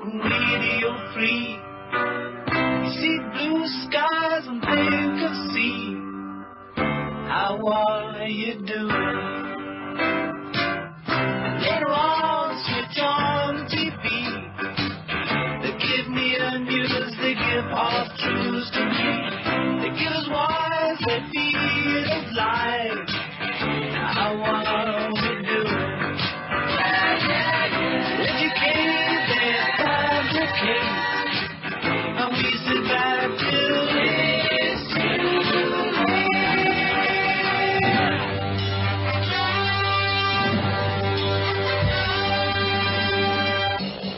radio free. You see blue skies and think of sea. How are you doing? And later on, switch on the TV. They give me a news, they give half truths to me. They give us wise, they feed us lies. How are we doing? Educated, they fabricate. And we sit back to listen to me.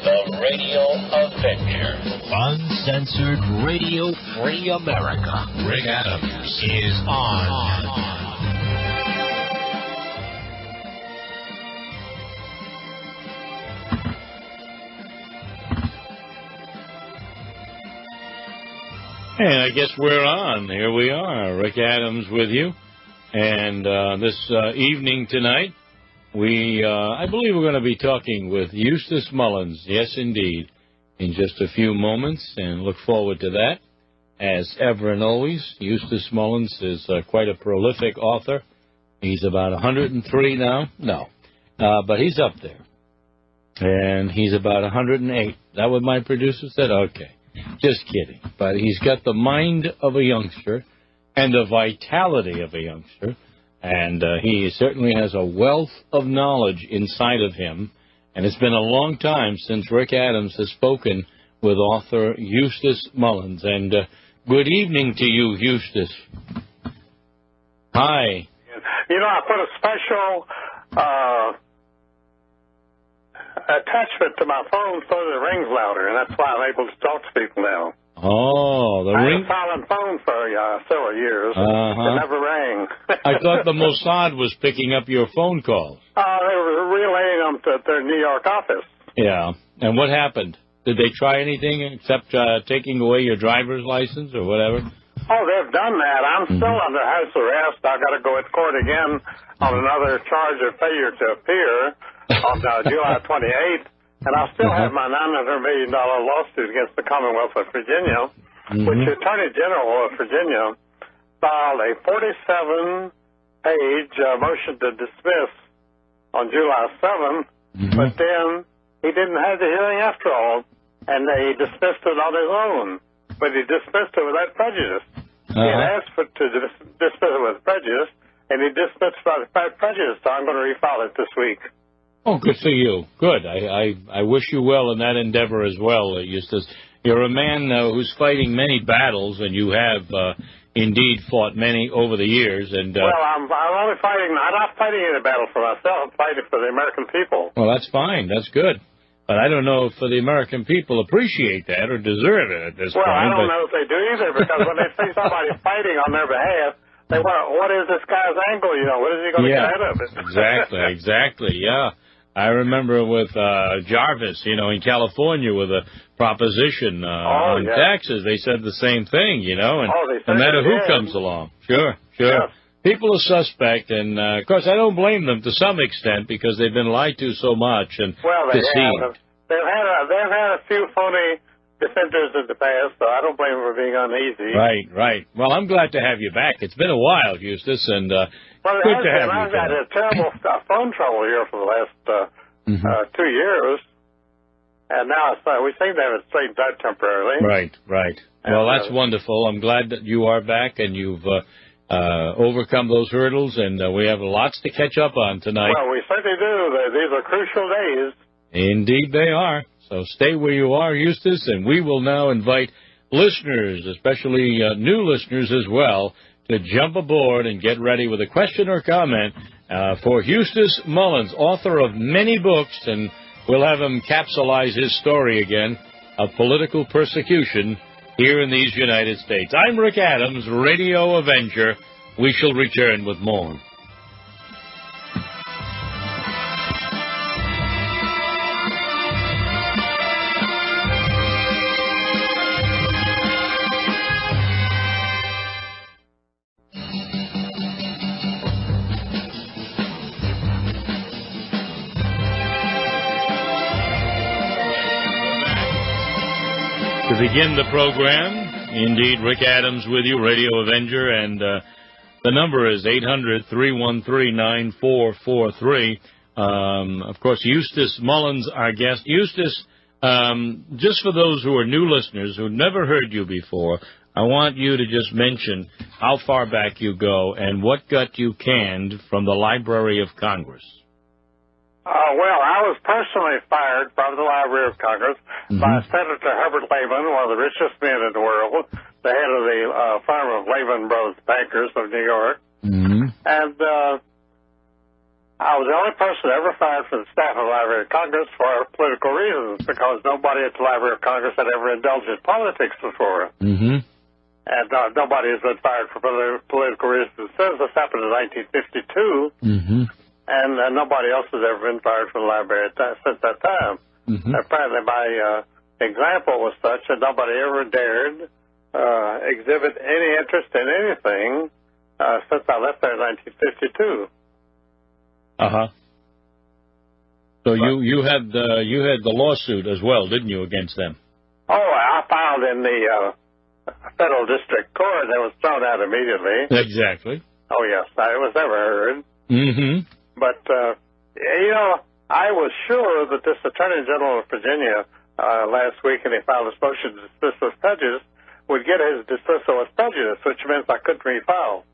The Radio Avenger. Uncensored Radio Free America. Rick Adams is on. And I guess we're on. Here we are. Rick Adams with you. And this evening tonight, I believe we're going to be talking with Eustace Mullins. Yes, indeed. In just a few moments. And look forward to that. As ever and always, Eustace Mullins is quite a prolific author. He's about 103 now. No. But he's up there. And he's about 108. Is that what my producer said? Okay. Just kidding. But he's got the mind of a youngster and the vitality of a youngster. And he certainly has a wealth of knowledge inside of him. And it's been a long time since Rick Adams has spoken with author Eustace Mullins. And good evening to you, Eustace. Hi. You know, I put a special attachment to my phone so that it rings louder, and that's why I'm able to talk to people now. Oh, the ring. I had a silent phone for several years. It never rang. I thought the Mossad was picking up your phone calls. They were relaying them to their New York office. Yeah. And what happened? Did they try anything except taking away your driver's license or whatever? Oh, they've done that. I'm still under house arrest. I've got to go to court again on another charge of failure to appear on July 28th. And I still have my $900 million lawsuit against the Commonwealth of Virginia, which the Attorney General of Virginia filed a 47-page motion to dismiss on July 7th, but then he didn't have the hearing after all, and they dismissed it on his own. But he dismissed it without prejudice. He had asked to dismiss it with prejudice, and he dismissed it without prejudice, so I'm going to refile it this week. Oh, good for you. Good. I wish you well in that endeavor as well, Eustace. You're a man who's fighting many battles, and you have indeed fought many over the years. And well, I'm only fighting. I'm not fighting any battle for myself. I'm fighting for the American people. Well, that's fine. That's good. But I don't know if the American people appreciate that or deserve it at this point. Well, I don't know if they do either, because when they see somebody fighting on their behalf, they want, what is this guy's angle? You know, what is he going to get out of it? Exactly, yeah. I remember with Jarvis, you know, in California with a proposition on taxes. They said the same thing, you know, and no matter who comes along. Sure. Yes. People are suspect, and, of course, I don't blame them to some extent because they've been lied to so much and deceived. They've had a few phony defenders in the past, so I don't blame them for being uneasy. Right. Well, I'm glad to have you back. It's been a while, Eustace, and good to have you. I've had a terrible phone trouble here for the last 2 years, and now we seem to have it straightened out temporarily. Right. Well, that's wonderful. I'm glad that you are back and you've overcome those hurdles, and we have lots to catch up on tonight. Well, we certainly do. These are crucial days. Indeed they are. So stay where you are, Eustace, and we will now invite listeners, especially new listeners as well, to jump aboard and get ready with a question or comment for Eustace Mullins, author of many books, and we'll have him capsulize his story again of political persecution here in these United States. I'm Rick Adams, Radio Avenger. We shall return with more. To begin the program, indeed, Rick Adams with you, Radio Avenger, and the number is 800-313-9443. Of course, Eustace Mullins, our guest. Eustace, just for those who are new listeners who've never heard you before, I want you to just mention how far back you go and what got you canned from the Library of Congress. Well, I was personally fired from the Library of Congress by Senator Herbert Lehman, one of the richest men in the world, the head of the firm of Lehman Brothers Bankers of New York. And I was the only person ever fired from the staff of the Library of Congress for political reasons, because nobody at the Library of Congress had ever indulged in politics before. And nobody has been fired for political reasons since. This happened in 1952. And nobody else has ever been fired from the library since that time. Apparently my example was such that nobody ever dared exhibit any interest in anything since I left there in 1952. So you had the lawsuit as well, didn't you, against them? Oh, I filed in the federal district court. That was thrown out immediately. Exactly. Oh, yes. It was never heard. But, I was sure that this Attorney General of Virginia last week, and he filed his motion to dismiss with prejudice, would get his dismissal with prejudice, which meant I couldn't refile.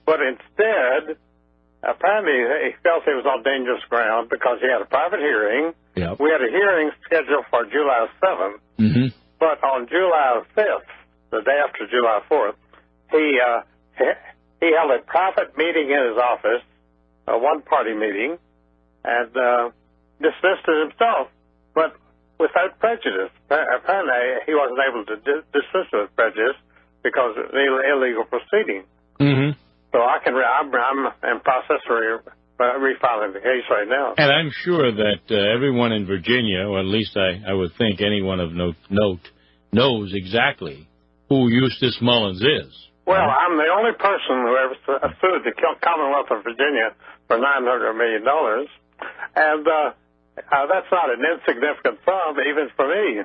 But instead, apparently he felt he was on dangerous ground because he had a private hearing. We had a hearing scheduled for July 7th. But on July 5th, the day after July 4th, he held a private meeting in his office, a one-party meeting, and dismissed it himself, but without prejudice. Apparently, he wasn't able to dismiss it with prejudice because of the illegal proceeding. So I'm in process of refiling the case right now. And I'm sure that everyone in Virginia, or at least I would think anyone of note, knows exactly who Eustace Mullins is. Well, I'm the only person who ever sued the Commonwealth of Virginia for $900 million. And that's not an insignificant sum, even for me.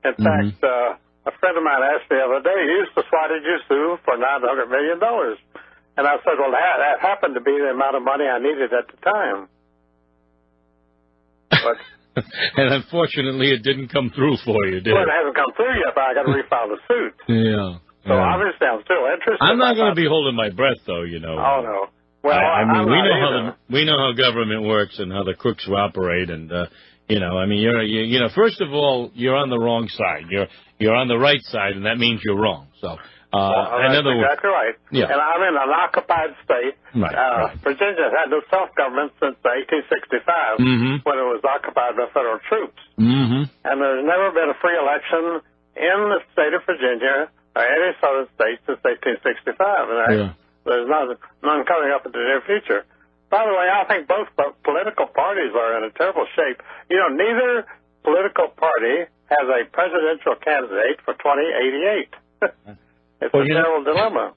In fact, a friend of mine asked me the other day, Eustace, why did you sue for $900 million? And I said, well, that happened to be the amount of money I needed at the time. But and unfortunately, it didn't come through for you, did it? Well, it hasn't come through yet, but I got to refile the suit. So obviously, I'm still interested. I'm not going to be holding my breath, though, you know. Oh, no. Well, I mean, we know how government works and how the crooks operate, and first of all, you're on the wrong side. You're on the right side, and that means you're wrong. So, in other words, exactly right. Yeah. And I'm in an occupied state. Right. Virginia had no self-government since 1865, when it was occupied by federal troops. And there's never been a free election in the state of Virginia or any southern state since 1865. And there's none coming up in the near future. By the way, I think both political parties are in a terrible shape. Neither political party has a presidential candidate for 2088. It's a terrible dilemma.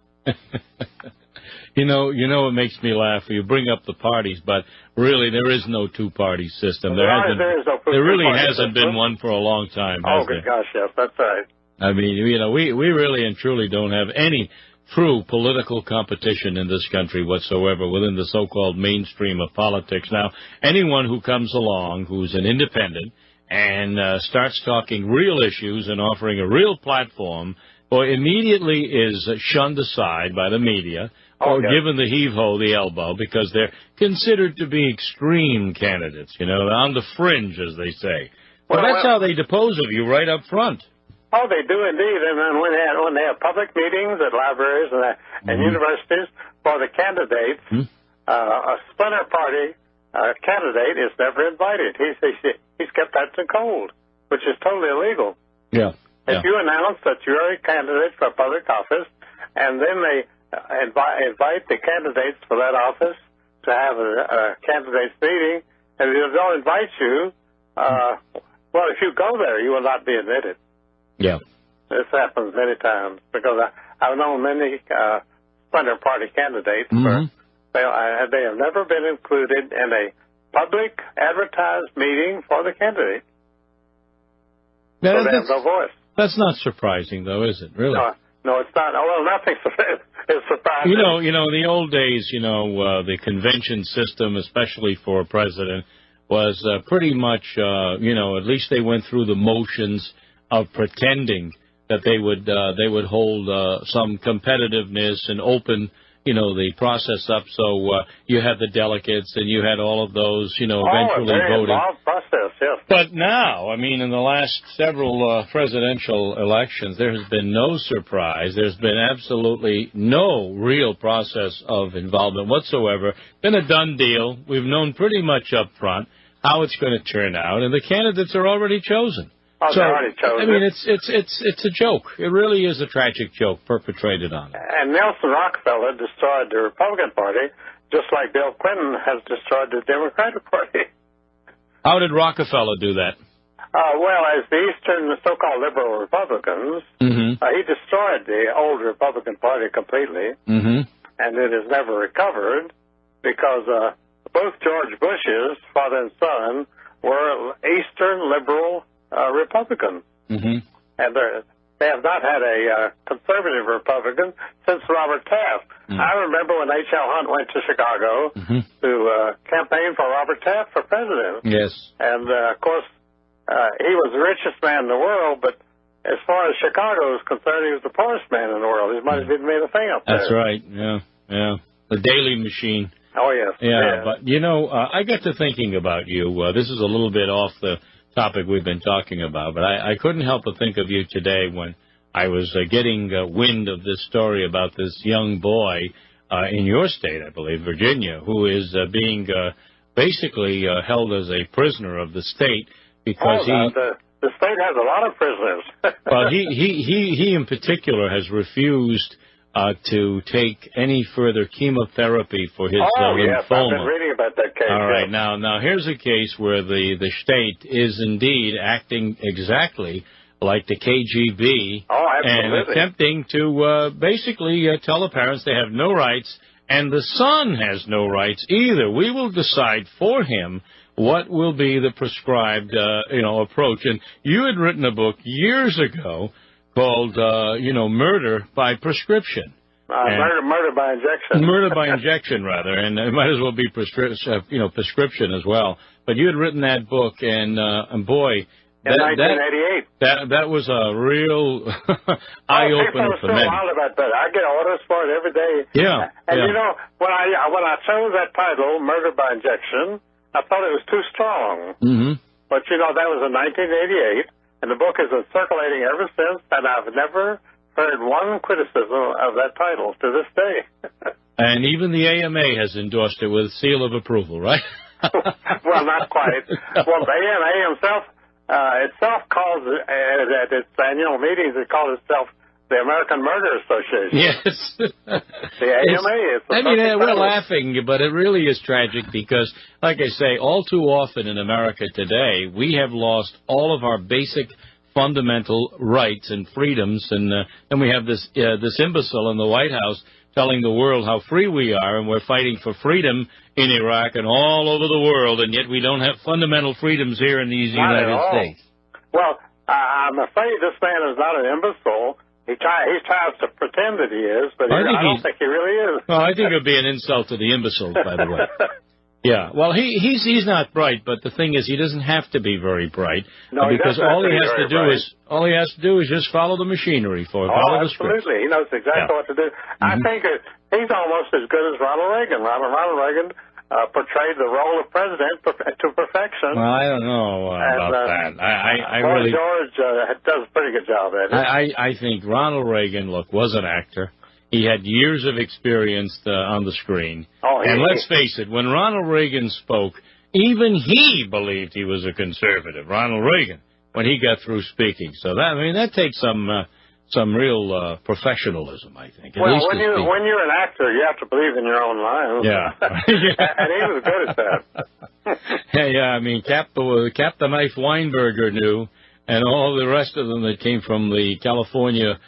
You know what makes me laugh? You bring up the parties, but really there is no two-party system. There really hasn't been one for a long time. Oh, good gosh, yes, that's right. I mean, we really and truly don't have any true political competition in this country whatsoever within the so-called mainstream of politics. Now, anyone who comes along who's an independent and starts talking real issues and offering a real platform, or immediately is shunned aside by the media or given the heave-ho, the elbow, because they're considered to be extreme candidates, on the fringe, as they say. Well, that's how they depose of you right up front. Oh, they do indeed. And then when they have public meetings at libraries and universities for the candidates, a splinter party candidate is never invited. He's kept out in cold, which is totally illegal. If you announce that you're a candidate for public office, and then they invite the candidates for that office to have a candidates meeting, and if they don't invite you, well, if you go there, you will not be admitted. This happens many times because I've known many splinter party candidates where they have never been included in a public advertised meeting for the candidate. So they have no voice. That's not surprising, though, is it? Really? No, it's not. Well, nothing is surprising. You know, in the old days, the convention system, especially for a president, was pretty much, at least they went through the motions of pretending that they would hold some competitiveness and open, the process up. So you had the delegates and you had all of those, eventually very voting. involved process, yes. But now, in the last several presidential elections, there has been no surprise. There's been absolutely no real process of involvement whatsoever. Been a done deal. We've known pretty much up front how it's going to turn out, and the candidates are already chosen. Oh, so, they're already chosen. It's a joke. It really is a tragic joke perpetrated on it. And Nelson Rockefeller destroyed the Republican Party, just like Bill Clinton has destroyed the Democratic Party. How did Rockefeller do that? Well, as the Eastern so-called liberal Republicans, he destroyed the old Republican Party completely, and it has never recovered because both George Bush's father and son were Eastern liberal Republicans. And they have not had a conservative Republican since Robert Taft. I remember when H.L. Hunt went to Chicago to campaign for Robert Taft for president. Yes. And, of course, he was the richest man in the world, but as far as Chicago is concerned, he was the poorest man in the world. He might have even made a thing up there. That's right, yeah. The Daily Machine. Oh, yes. Yeah, but, I got to thinking about you. This is a little bit off the topic we've been talking about, but I couldn't help but think of you today when I was getting wind of this story about this young boy in your state, I believe, Virginia, who is being basically held as a prisoner of the state because the state has a lot of prisoners. Well, he in particular has refused to take any further chemotherapy for his lymphoma. Yes, I've been reading about that case. All right, now here's a case where the state is indeed acting exactly like the KGB and attempting to basically tell the parents they have no rights, and the son has no rights either. We will decide for him what will be the prescribed approach. And you had written a book years ago called, Murder by Prescription. Murder by Injection. Murder by Injection, rather, and it might as well be prescription as well. But you had written that book, and boy, in 1988. That was a real eye-opener for me. People are so wild about that. I get orders for it every day. Yeah. And when I chose that title, Murder by Injection, I thought it was too strong. But that was in 1988. And the book has been circulating ever since, and I've never heard one criticism of that title to this day. And even the AMA has endorsed it with seal of approval, right? Well, not quite. Well, the AMA itself calls it, at its annual meetings, it calls itself the American Murder Association. Yes. The AMA. We're laughing, but it really is tragic because, like I say, all too often in America today, we have lost all of our basic fundamental rights and freedoms, and then we have this imbecile in the White House telling the world how free we are, and we're fighting for freedom in Iraq and all over the world, and yet we don't have fundamental freedoms here in these United States. Well, I'm afraid this man is not an imbecile. He tries to pretend that he is, but I don't think he really is. Well, I think it would be an insult to the imbeciles, by the way. Yeah, well, he's not bright, but the thing is, he doesn't have to be very bright because all he has to do is just follow the machinery follow the script. Absolutely, he knows exactly what to do. I think he's almost as good as Ronald Reagan. Ronald Reagan portrayed the role of president to perfection. Well, I don't know about that. I really George does a pretty good job at it. I think Ronald Reagan, was an actor. He had years of experience on the screen. And let's face it, when Ronald Reagan spoke, even he believed he was a conservative, Ronald Reagan, when he got through speaking. So that takes some real professionalism, I think. Well, when you're an actor, you have to believe in your own lines. Yeah. And he was good at that. Cap the Knife Weinberger knew, and all the rest of them that came from the California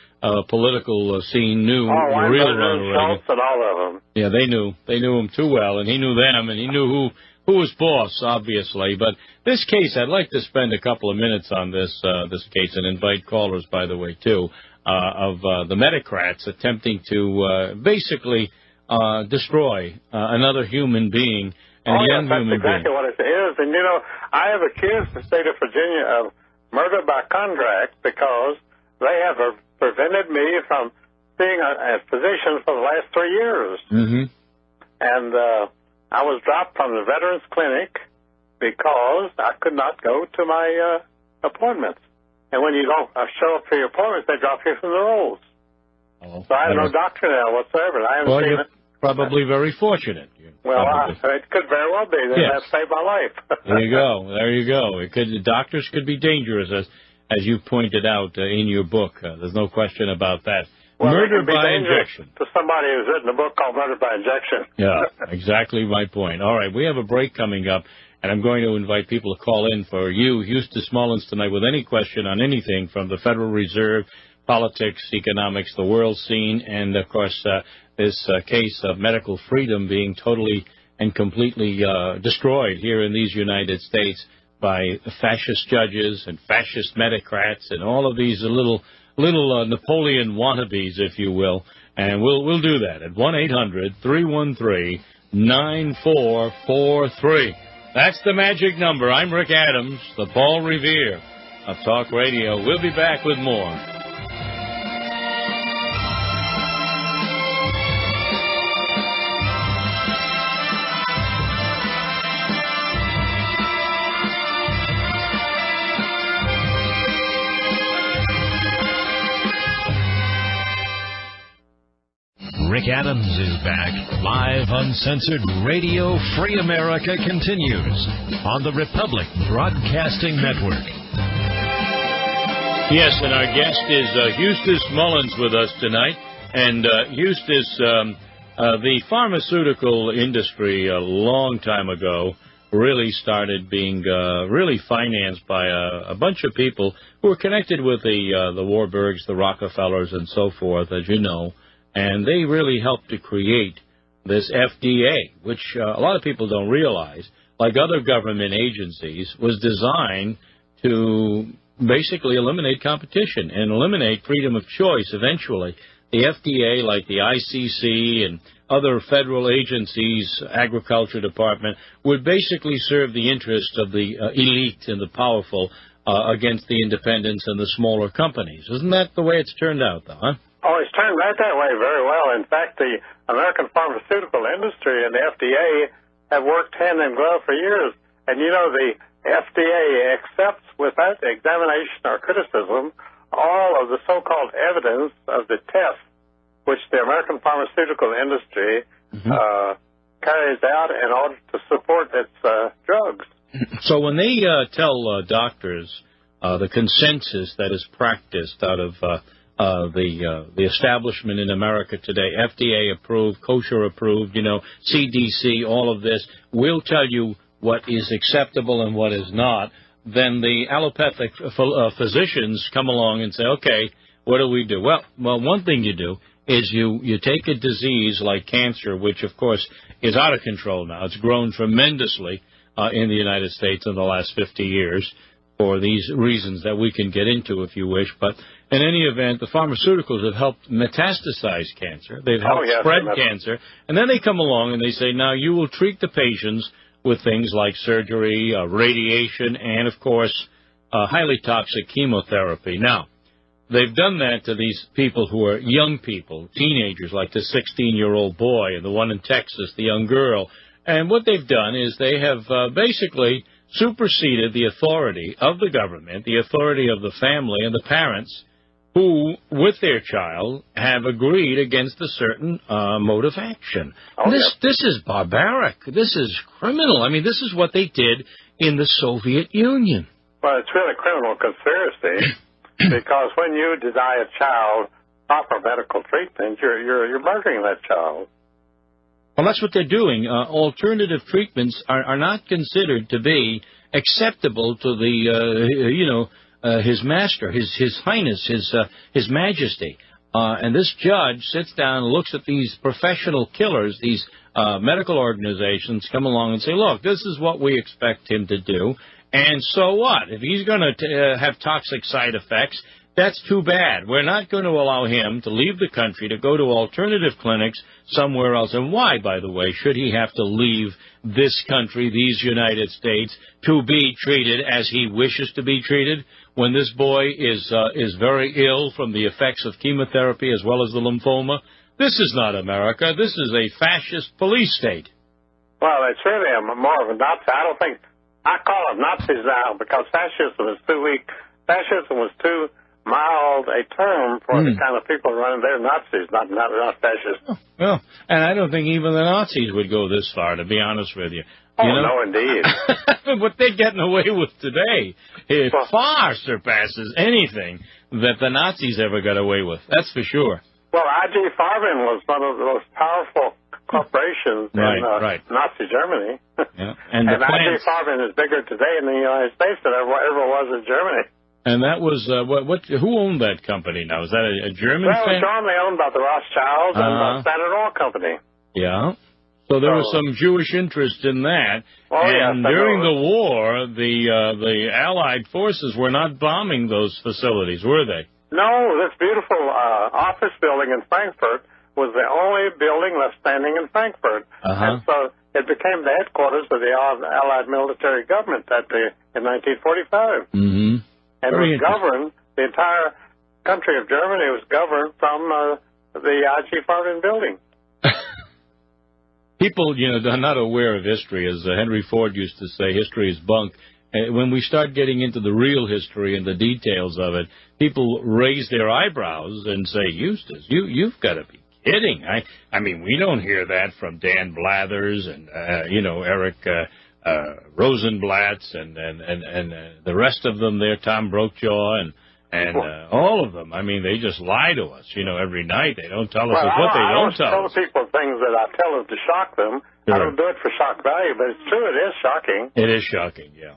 political scene knew the real Ronald Reagan. And all of them. Yeah, they knew him too well, and he knew them, and he knew who was boss, obviously. But this case, I'd like to spend a couple of minutes on this case and invite callers, by the way, too, of the Medicrats attempting to basically destroy another human being, and a young human being. That's exactly what it is. And, I have accused the state of Virginia of murder by contract because they have prevented me from seeing a physician for the last 3 years. Mm-hmm. And I was dropped from the Veterans Clinic because I could not go to my appointments. And when you don't show up for your appointments, they drop you from the rolls. Oh, so I have no doctor now whatsoever. I haven't seen it. Probably very fortunate. Well, it could very well be. That saved my life. There you go. There you go. Doctors could be dangerous, as you pointed out in your book. There's no question about that. Well, murder by injection. To somebody who's written a book called Murder by Injection. Yeah, exactly my point. All right, we have a break coming up, and I'm going to invite people to call in for you, Eustace Mullins, tonight with any question on anything from the Federal Reserve, politics, economics, the world scene, and, of course, this case of medical freedom being totally and completely destroyed here in these United States by fascist judges and fascist medicrats and all of these little Napoleon wannabes, if you will. And we'll do that at 1-800-313-9443. That's the magic number. I'm Rick Adams, the Paul Revere of Talk Radio. We'll be back with more. Rick Adams is back. Live Uncensored Radio Free America continues on the Republic Broadcasting Network. Yes, and our guest is Eustace Mullins with us tonight. And Eustace, the pharmaceutical industry a long time ago really started being really financed by a bunch of people who were connected with the Warburgs, the Rockefellers, and so forth, as you know. And they really helped to create this FDA, which a lot of people don't realize, like other government agencies, was designed to basically eliminate competition and eliminate freedom of choice eventually. The FDA, like the ICC and other federal agencies, Agriculture Department, would basically serve the interests of the elite and the powerful against the independents and the smaller companies. Isn't that the way it's turned out, though, huh? Oh, it's turned out that way very well. In fact, the American pharmaceutical industry and the FDA have worked hand in glove for years. And, the FDA accepts without examination or criticism all of the so-called evidence of the tests which the American pharmaceutical industry carries out in order to support its drugs. So when they tell doctors the consensus that is practiced out of the establishment in America today, FDA approved, kosher approved, CDC, all of this, will tell you what is acceptable and what is not, then the allopathic physicians come along and say, okay, what do we do? Well, one thing you do is you take a disease like cancer, which, of course, is out of control now. It's grown tremendously in the United States in the last 50 years for these reasons that we can get into if you wish. But in any event, the pharmaceuticals have helped metastasize cancer. They've helped spread cancer. And then they come along and they say, now you will treat the patients with things like surgery, radiation, and, of course, highly toxic chemotherapy. Now, they've done that to these people who are young people, teenagers, like the 16-year-old boy and the one in Texas, the young girl. And what they've done is they have basically superseded the authority of the government, the authority of the family and the parents who, with their child, have agreed against a certain mode of action. This is barbaric. This is criminal. I mean, this is what they did in the Soviet Union. Well, it's really criminal conspiracy because when you deny a child proper medical treatment, you're murdering that child. Well, that's what they're doing. Alternative treatments are not considered to be acceptable to the, his master, his highness, his majesty. And this judge sits down and looks at these professional killers, these medical organizations come along and say, look, this is what we expect him to do, and so what? If he's going to have toxic side effects, that's too bad. We're not going to allow him to leave the country to go to alternative clinics somewhere else. And why, by the way, should he have to leave this country, these United States, to be treated as he wishes to be treated when this boy is very ill from the effects of chemotherapy as well as the lymphoma? This is not America. This is a fascist police state. Well, it's really more of a Nazi. I don't think I call them Nazis now because fascism is too weak. Fascism was too mild a term for the kind of people running. They're Nazis, not fascists. Oh, well, and I don't think even the Nazis would go this far, to be honest with you. Oh, no, indeed. What they're getting away with today, it far surpasses anything that the Nazis ever got away with. That's for sure. Well, I.G. Farben was one of the most powerful corporations in Nazi Germany. Yeah. And I.G. Farben is bigger today in the United States than ever was in Germany. And that was, who owned that company now? Is that a German family? Well, it was jointly owned by the Rothschilds and the Standard Oil Company. Yeah. So there was some Jewish interest in that. Oh, and during the war, the Allied forces were not bombing those facilities, were they? No, this beautiful office building in Frankfurt was the only building left standing in Frankfurt. And so it became the headquarters of the Allied military government in 1945. Mm-hmm. And it was governed, the entire country of Germany was governed from the I.G. Farben building. People, are not aware of history. As Henry Ford used to say, history is bunk. When we start getting into the real history and the details of it, people raise their eyebrows and say, Eustace, you've got to be kidding. I mean, we don't hear that from Dan Blathers and, Eric Rosenblatts and the rest of them there, Tom Brokaw and all of them. I mean, they just lie to us, every night. They don't tell us what they don't tell us. I don't tell people things that I tell them to shock them. Sure. I don't do it for shock value, but it's true, it is shocking. It is shocking, yeah.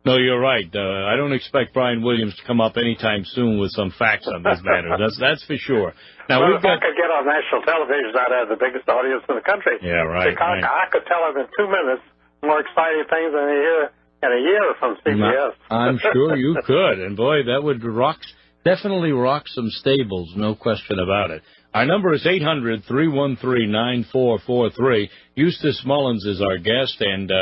No, you're right. I don't expect Brian Williams to come up anytime soon with some facts on this matter. That's for sure. Now, well, if I could get on national television, I'd have the biggest audience in the country. Yeah, right. Because I could tell them in 2 minutes more exciting things than they hear in a year from CBS. I'm sure you could. And, boy, that would definitely rock some stables, no question about it. Our number is 800-313-9443. Eustace Mullins is our guest, and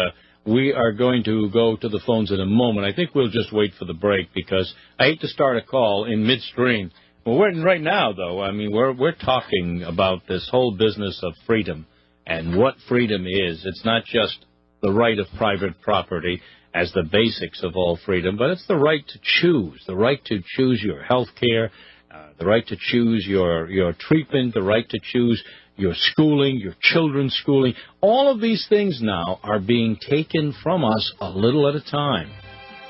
we are going to go to the phones in a moment. I think we'll just wait for the break because I hate to start a call in midstream. Well, right now, though, I mean, we're talking about this whole business of freedom and what freedom is. It's not just the right of private property as the basics of all freedom, but it's the right to choose your health care, the right to choose your treatment, the right to choose your schooling, your children's schooling. All of these things now are being taken from us a little at a time.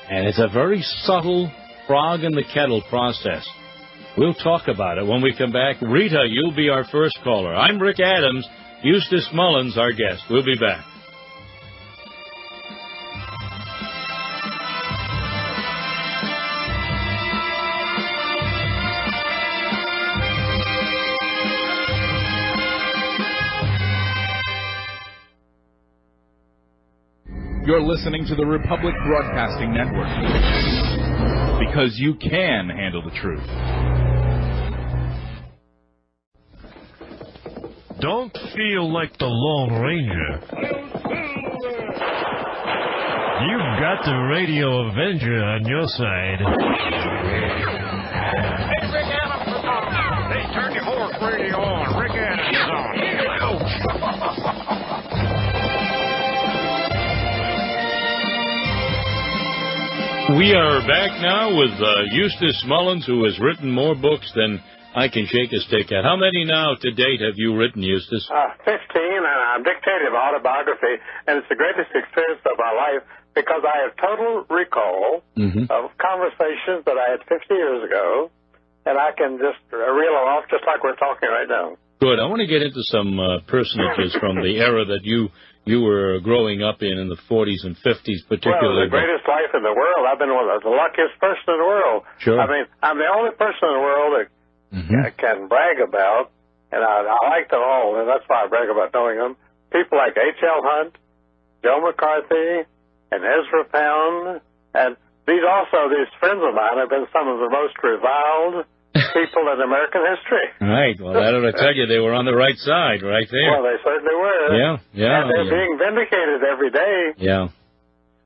And it's a very subtle frog in the kettle process. We'll talk about it when we come back. Rita, you'll be our first caller. I'm Rick Adams. Eustace Mullins, our guest. We'll be back. You're listening to the Republic Broadcasting Network. Because you can handle the truth. Don't feel like the Lone Ranger. You've got the Radio Avenger on your side. Hey, Rick Adams is on. Hey, turn your horse radio on. Rick Adams is on. We are back now with Eustace Mullins, who has written more books than I can shake a stick at. How many now to date have you written, Eustace? 15, and I'm dictating autobiography, and it's the greatest experience of my life because I have total recall of conversations that I had 50 years ago, and I can just reel them off just like we're talking right now. Good. I want to get into some personages from the era that you were growing up in the 40s and 50s, particularly. Well, the greatest life in the world. I've been the luckiest person in the world. Sure. I mean, I'm the only person in the world that can brag about, and I like them all, and that's why I brag about knowing them. people like H.L. Hunt, Joe McCarthy, and Ezra Pound, and these friends of mine have been some of the most reviled people in American history. Right. Well, that ought to tell you they were on the right side right there. Well, they certainly were. Yeah. And they're being vindicated every day. Yeah.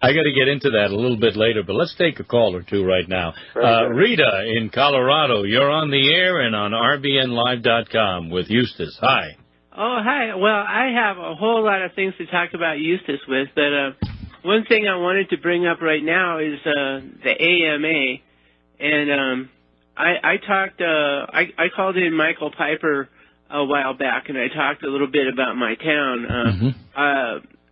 I got to get into that a little bit later, but let's take a call or two right now. Rita in Colorado, you're on the air and on RBNLive.com with Eustace. Hi. Oh, hi. Well, I have a whole lot of things to talk about Eustace with, but one thing I wanted to bring up right now is the AMA, and I called in Michael Piper a while back, and I talked a little bit about my town.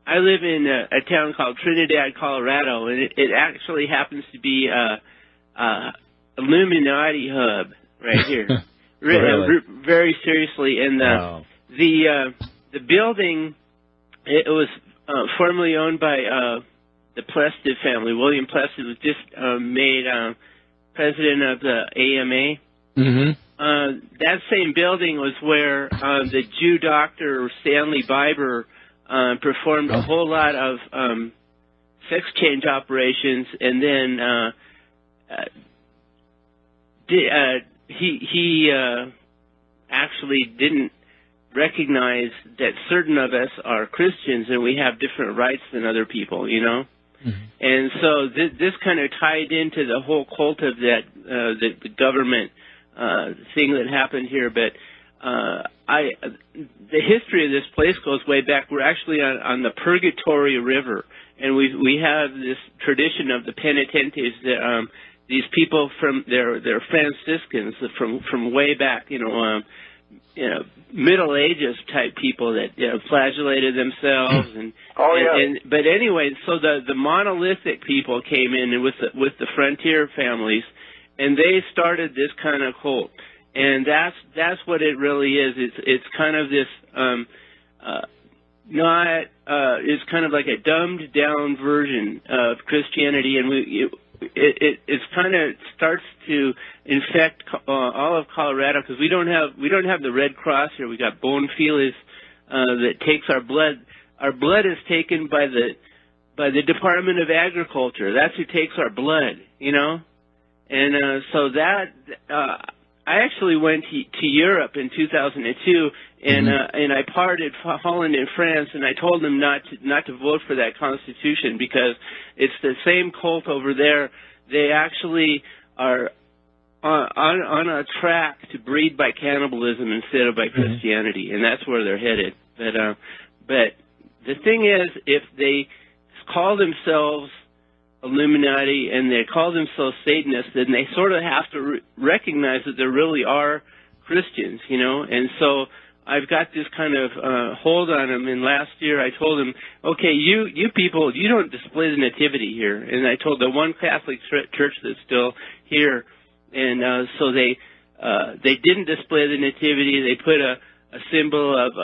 I live in a town called Trinidad, Colorado, and it actually happens to be a Illuminati hub right here. Really? Very seriously. And the building, it was formerly owned by the Plested family. William Plested was just made president of the AMA. That same building was where the Jew doctor Stanley Biber performed a whole lot of sex change operations, and then he actually didn't recognize that certain of us are Christians and we have different rights than other people, you know. And so this kind of tied into the whole cult of that the government thing that happened here, but the history of this place goes way back. We're actually on the Purgatory River, and we have this tradition of the penitentes that these people from they're Franciscans from way back, you know, Middle Ages type people that flagellated themselves and but anyway, so the monolithic people came in and with the frontier families, and they started this kind of cult. And that's what it really is. It's kind of this it's kind of like a dumbed down version of Christianity, and it's kind of starts to infect all of Colorado because we don't have the Red Cross here. We got Bone Feelers that takes our blood. Our blood is taken by the Department of Agriculture. That's who takes our blood, you know. And so that. I actually went to Europe in 2002, and I parted Holland and France, and I told them not to vote for that constitution because it's the same cult over there. They actually are on a track to breed by cannibalism instead of by Christianity, and that's where they're headed. But the thing is, if they call themselves Illuminati and they call themselves Satanists, then they sort of have to recognize that there really are Christians, you know. And so I've got this kind of hold on them. And last year I told them, okay, you people, you don't display the nativity here. And I told the one Catholic church that's still here, and so they didn't display the nativity. They put a symbol of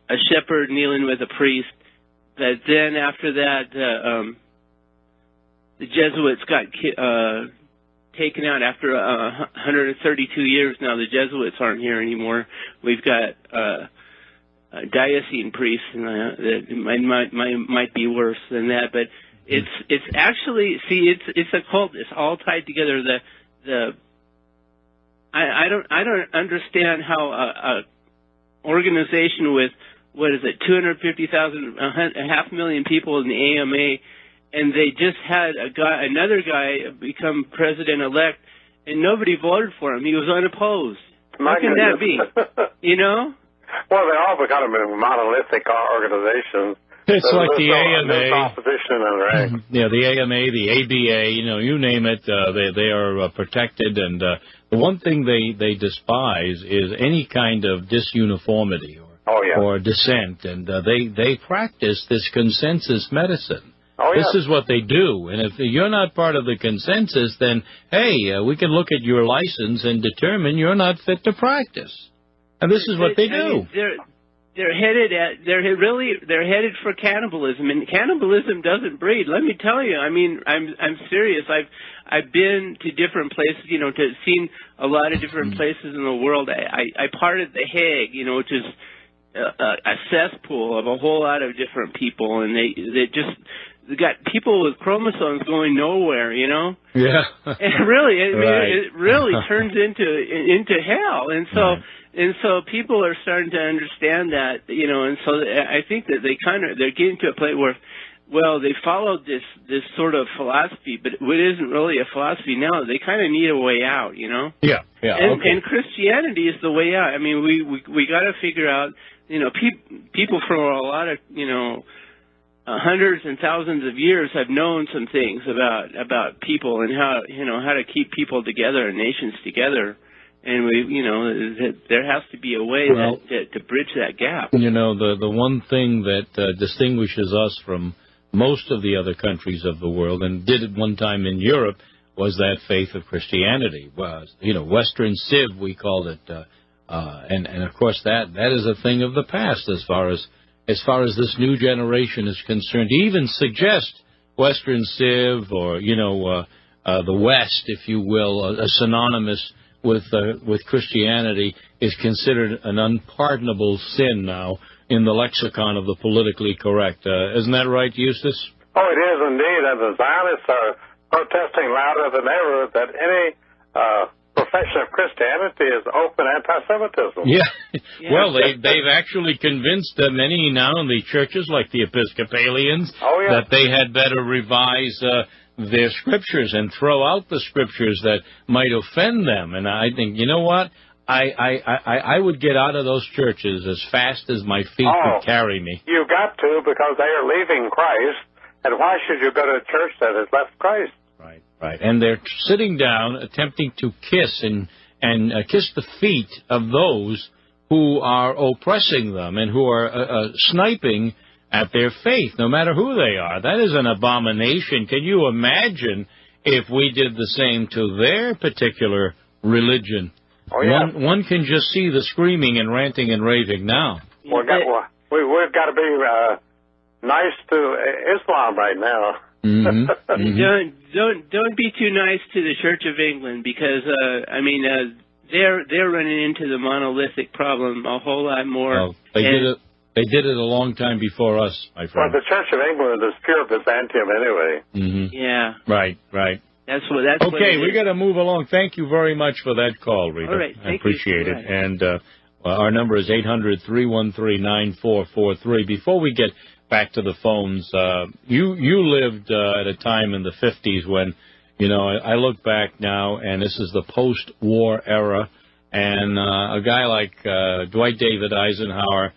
a shepherd kneeling with a priest. But then after that, the Jesuits got taken out after 132 years. Now the Jesuits aren't here anymore. We've got diocesan priests, and that might be worse than that. But it's actually it's a cult. It's all tied together. I don't understand how a organization with 250,000, 500,000 people in the AMA. And they just had another guy become president-elect, and nobody voted for him. He was unopposed. How can that be? You know? Well, they all kind of monolithic organizations. It's like the AMA. There's opposition in the ranks. Yeah, the AMA, the ABA, you name it, they are protected. And the one thing they despise is any kind of disuniformity or dissent. And they practice this consensus medicine. This is what they do, and if you're not part of the consensus, then, hey, we can look at your license and determine you're not fit to practice. And this is what they do. They're headed for cannibalism, and cannibalism doesn't breed. Let me tell you. I mean, I'm serious. I've been to different places, seen a lot of different places in the world. I parted The Hague, which is a cesspool of a whole lot of different people, and they got people with chromosomes going nowhere, you know. Yeah. And really, Right. it really turns into hell, and so. Right. And so people are starting to understand that, you know, and so I think that they're getting to a place where, well, they followed this sort of philosophy, but it isn't really a philosophy now. They kind of need a way out, you know. Yeah. And Christianity is the way out. I mean, we got to figure out, you know, people for a lot of, you know, hundreds and thousands of years have known some things about people and how to keep people together and nations together. And there has to be a way to bridge that gap. You know, the one thing that distinguishes us from most of the other countries of the world, and did at one time in Europe, was that faith of Christianity. Was, you know, Western Civ, we called it, and of course that is a thing of the past as far as this new generation is concerned. To even suggest Western Civ or the West, if you will, a synonymous with Christianity is considered an unpardonable sin now in the lexicon of the politically correct. Isn't that right, Eustace? Oh, it is indeed, and the Zionists are protesting louder than ever that any profession of Christianity is open anti-Semitism. Yeah. Well, they've actually convinced many now in the churches, like the Episcopalians, that they had better revise their scriptures and throw out the scriptures that might offend them. And I think, you know what? I would get out of those churches as fast as my feet could carry me. You got to, because they are leaving Christ, and why should you go to a church that has left Christ? Right. And they're sitting down attempting to kiss and kiss the feet of those who are oppressing them and who are sniping at their faith, no matter who they are. That is an abomination. Can you imagine if we did the same to their particular religion? Oh, yeah. One can just see the screaming and ranting and raving now. We've got to be nice to Islam right now. Don't be too nice to the Church of England, because they're running into the monolithic problem a whole lot more. Well, they did it a long time before us, my friend. Well, the Church of England is pure Byzantium anyway. Mm-hmm. Yeah. Right. That's okay, we got to move along. Thank you very much for that call, Rita. All right, I appreciate it. And our number is 800-313-9443. Before we get back to the phones, you lived at a time in the 50s when, I look back now, and this is the post-war era, and a guy like Dwight David Eisenhower,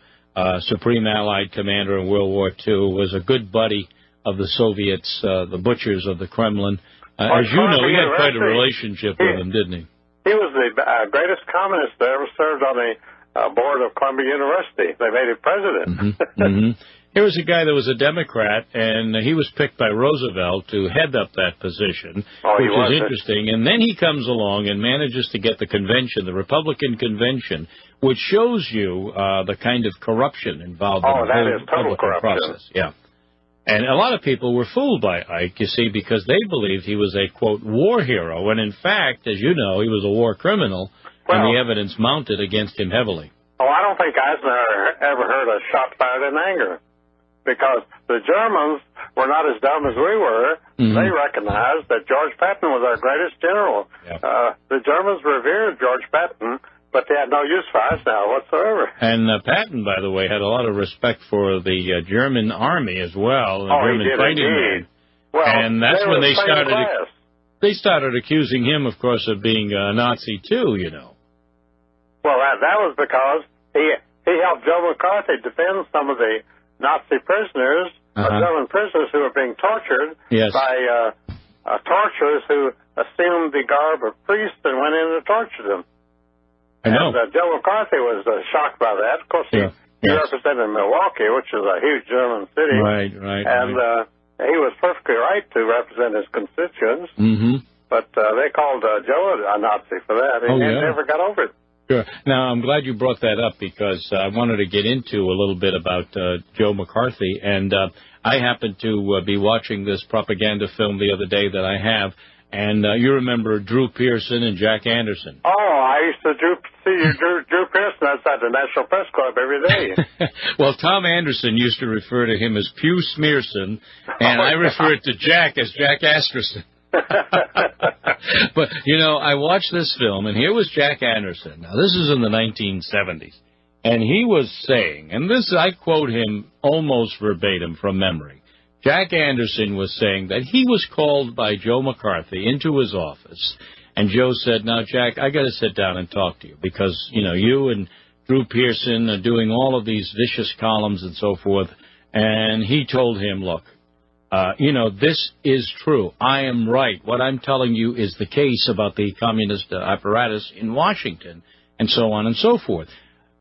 Supreme Allied Commander in World War II, was a good buddy of the Soviets, the butchers of the Kremlin. As you know, he had quite a relationship with them, didn't he? He was the greatest communist that ever served on the board of Columbia University. They made him president. Mm-hmm. Here was a guy that was a Democrat, and he was picked by Roosevelt to head up that position, which is interesting. And then he comes along and manages to get the convention, the Republican convention, which shows you the kind of corruption involved in the whole Republican process. Yeah. And a lot of people were fooled by Ike, you see, because they believed he was a, quote, war hero, when in fact, as you know, he was a war criminal, and the evidence mounted against him heavily. Oh, I don't think Eisenhower ever heard a shot fired in anger, because the Germans were not as dumb as we were. Mm-hmm. They recognized that George Patton was our greatest general. Yeah. The Germans revered George Patton, but they had no use for Eisenhower whatsoever. And Patton, by the way, had a lot of respect for the German army as well, the German fighting men. Well, and that's when they started accusing him, of course, of being a Nazi too, Well, that was because he helped Joe McCarthy defend some of the Nazi prisoners, German prisoners who were being tortured by torturers who assumed the garb of priests and went in and tortured them. I know. And Joe McCarthy was shocked by that. Of course, he represented Milwaukee, which is a huge German city. Right. And he was perfectly right to represent his constituents. Mm-hmm. But they called Joe a Nazi for that. He never got over it. Sure. Now, I'm glad you brought that up, because I wanted to get into a little bit about Joe McCarthy. And I happened to be watching this propaganda film the other day that I have. And you remember Drew Pearson and Jack Anderson. Oh, I used to see you, Drew Pearson, outside the National Press Club every day. Well, Tom Anderson used to refer to him as Pew Smearson, and I refer to Jack as Jack Asterson. But, you know, I watched this film, and here was Jack Anderson. Now, this is in the 1970s, and he was saying, and this, I quote him almost verbatim from memory, Jack Anderson was saying that he was called by Joe McCarthy into his office, and Joe said, now, Jack, I got to sit down and talk to you because, you know, you and Drew Pearson are doing all of these vicious columns and so forth. And he told him, look, you know, this is true. I am right. What I'm telling you is the case about the communist apparatus in Washington and so on and so forth.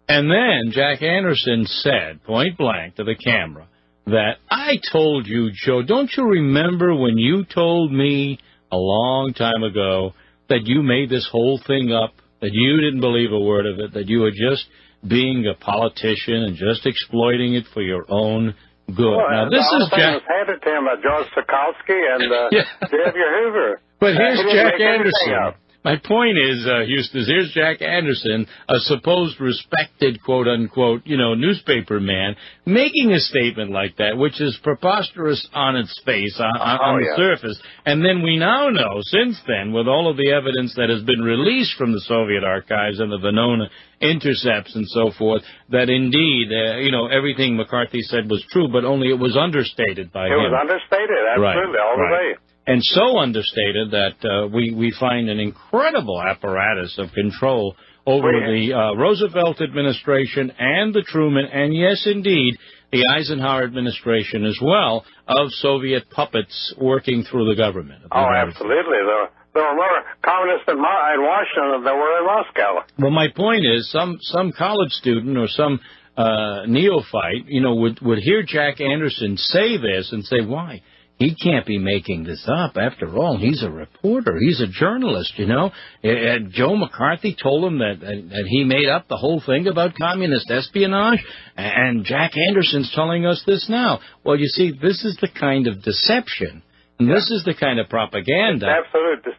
And then Jack Anderson said, point blank to the camera, that I told you, Joe, don't you remember when you told me a long time ago that you made this whole thing up, that you didn't believe a word of it, that you were just being a politician and just exploiting it for your own good. Well, now, this is Jack. was handed to him by George Sikorsky and W. Hoover. But here's Jack Anderson. My point is, Eustace, here's Jack Anderson, a supposed respected, quote-unquote, you know, newspaper man, making a statement like that, which is preposterous on its face, on the surface. And then we now know, since then, with all of the evidence that has been released from the Soviet archives and the Venona intercepts and so forth, that indeed, you know, everything McCarthy said was true, but only it was understated by him. It was understated, absolutely, all the way. And so understated that we find an incredible apparatus of control over the Roosevelt administration and the Truman, and yes, indeed, the Eisenhower administration as well, of Soviet puppets working through the government. Oh, absolutely. There were more communists in Washington than there were in Moscow. Well, my point is, some college student or some neophyte, you know, would hear Jack Anderson say this and say, why? He can't be making this up. After all, he's a reporter. He's a journalist, you know. Joe McCarthy told him that he made up the whole thing about communist espionage, and Jack Anderson's telling us this now. Well, you see, this is the kind of deception, and this is the kind of propaganda. It's absolute deception.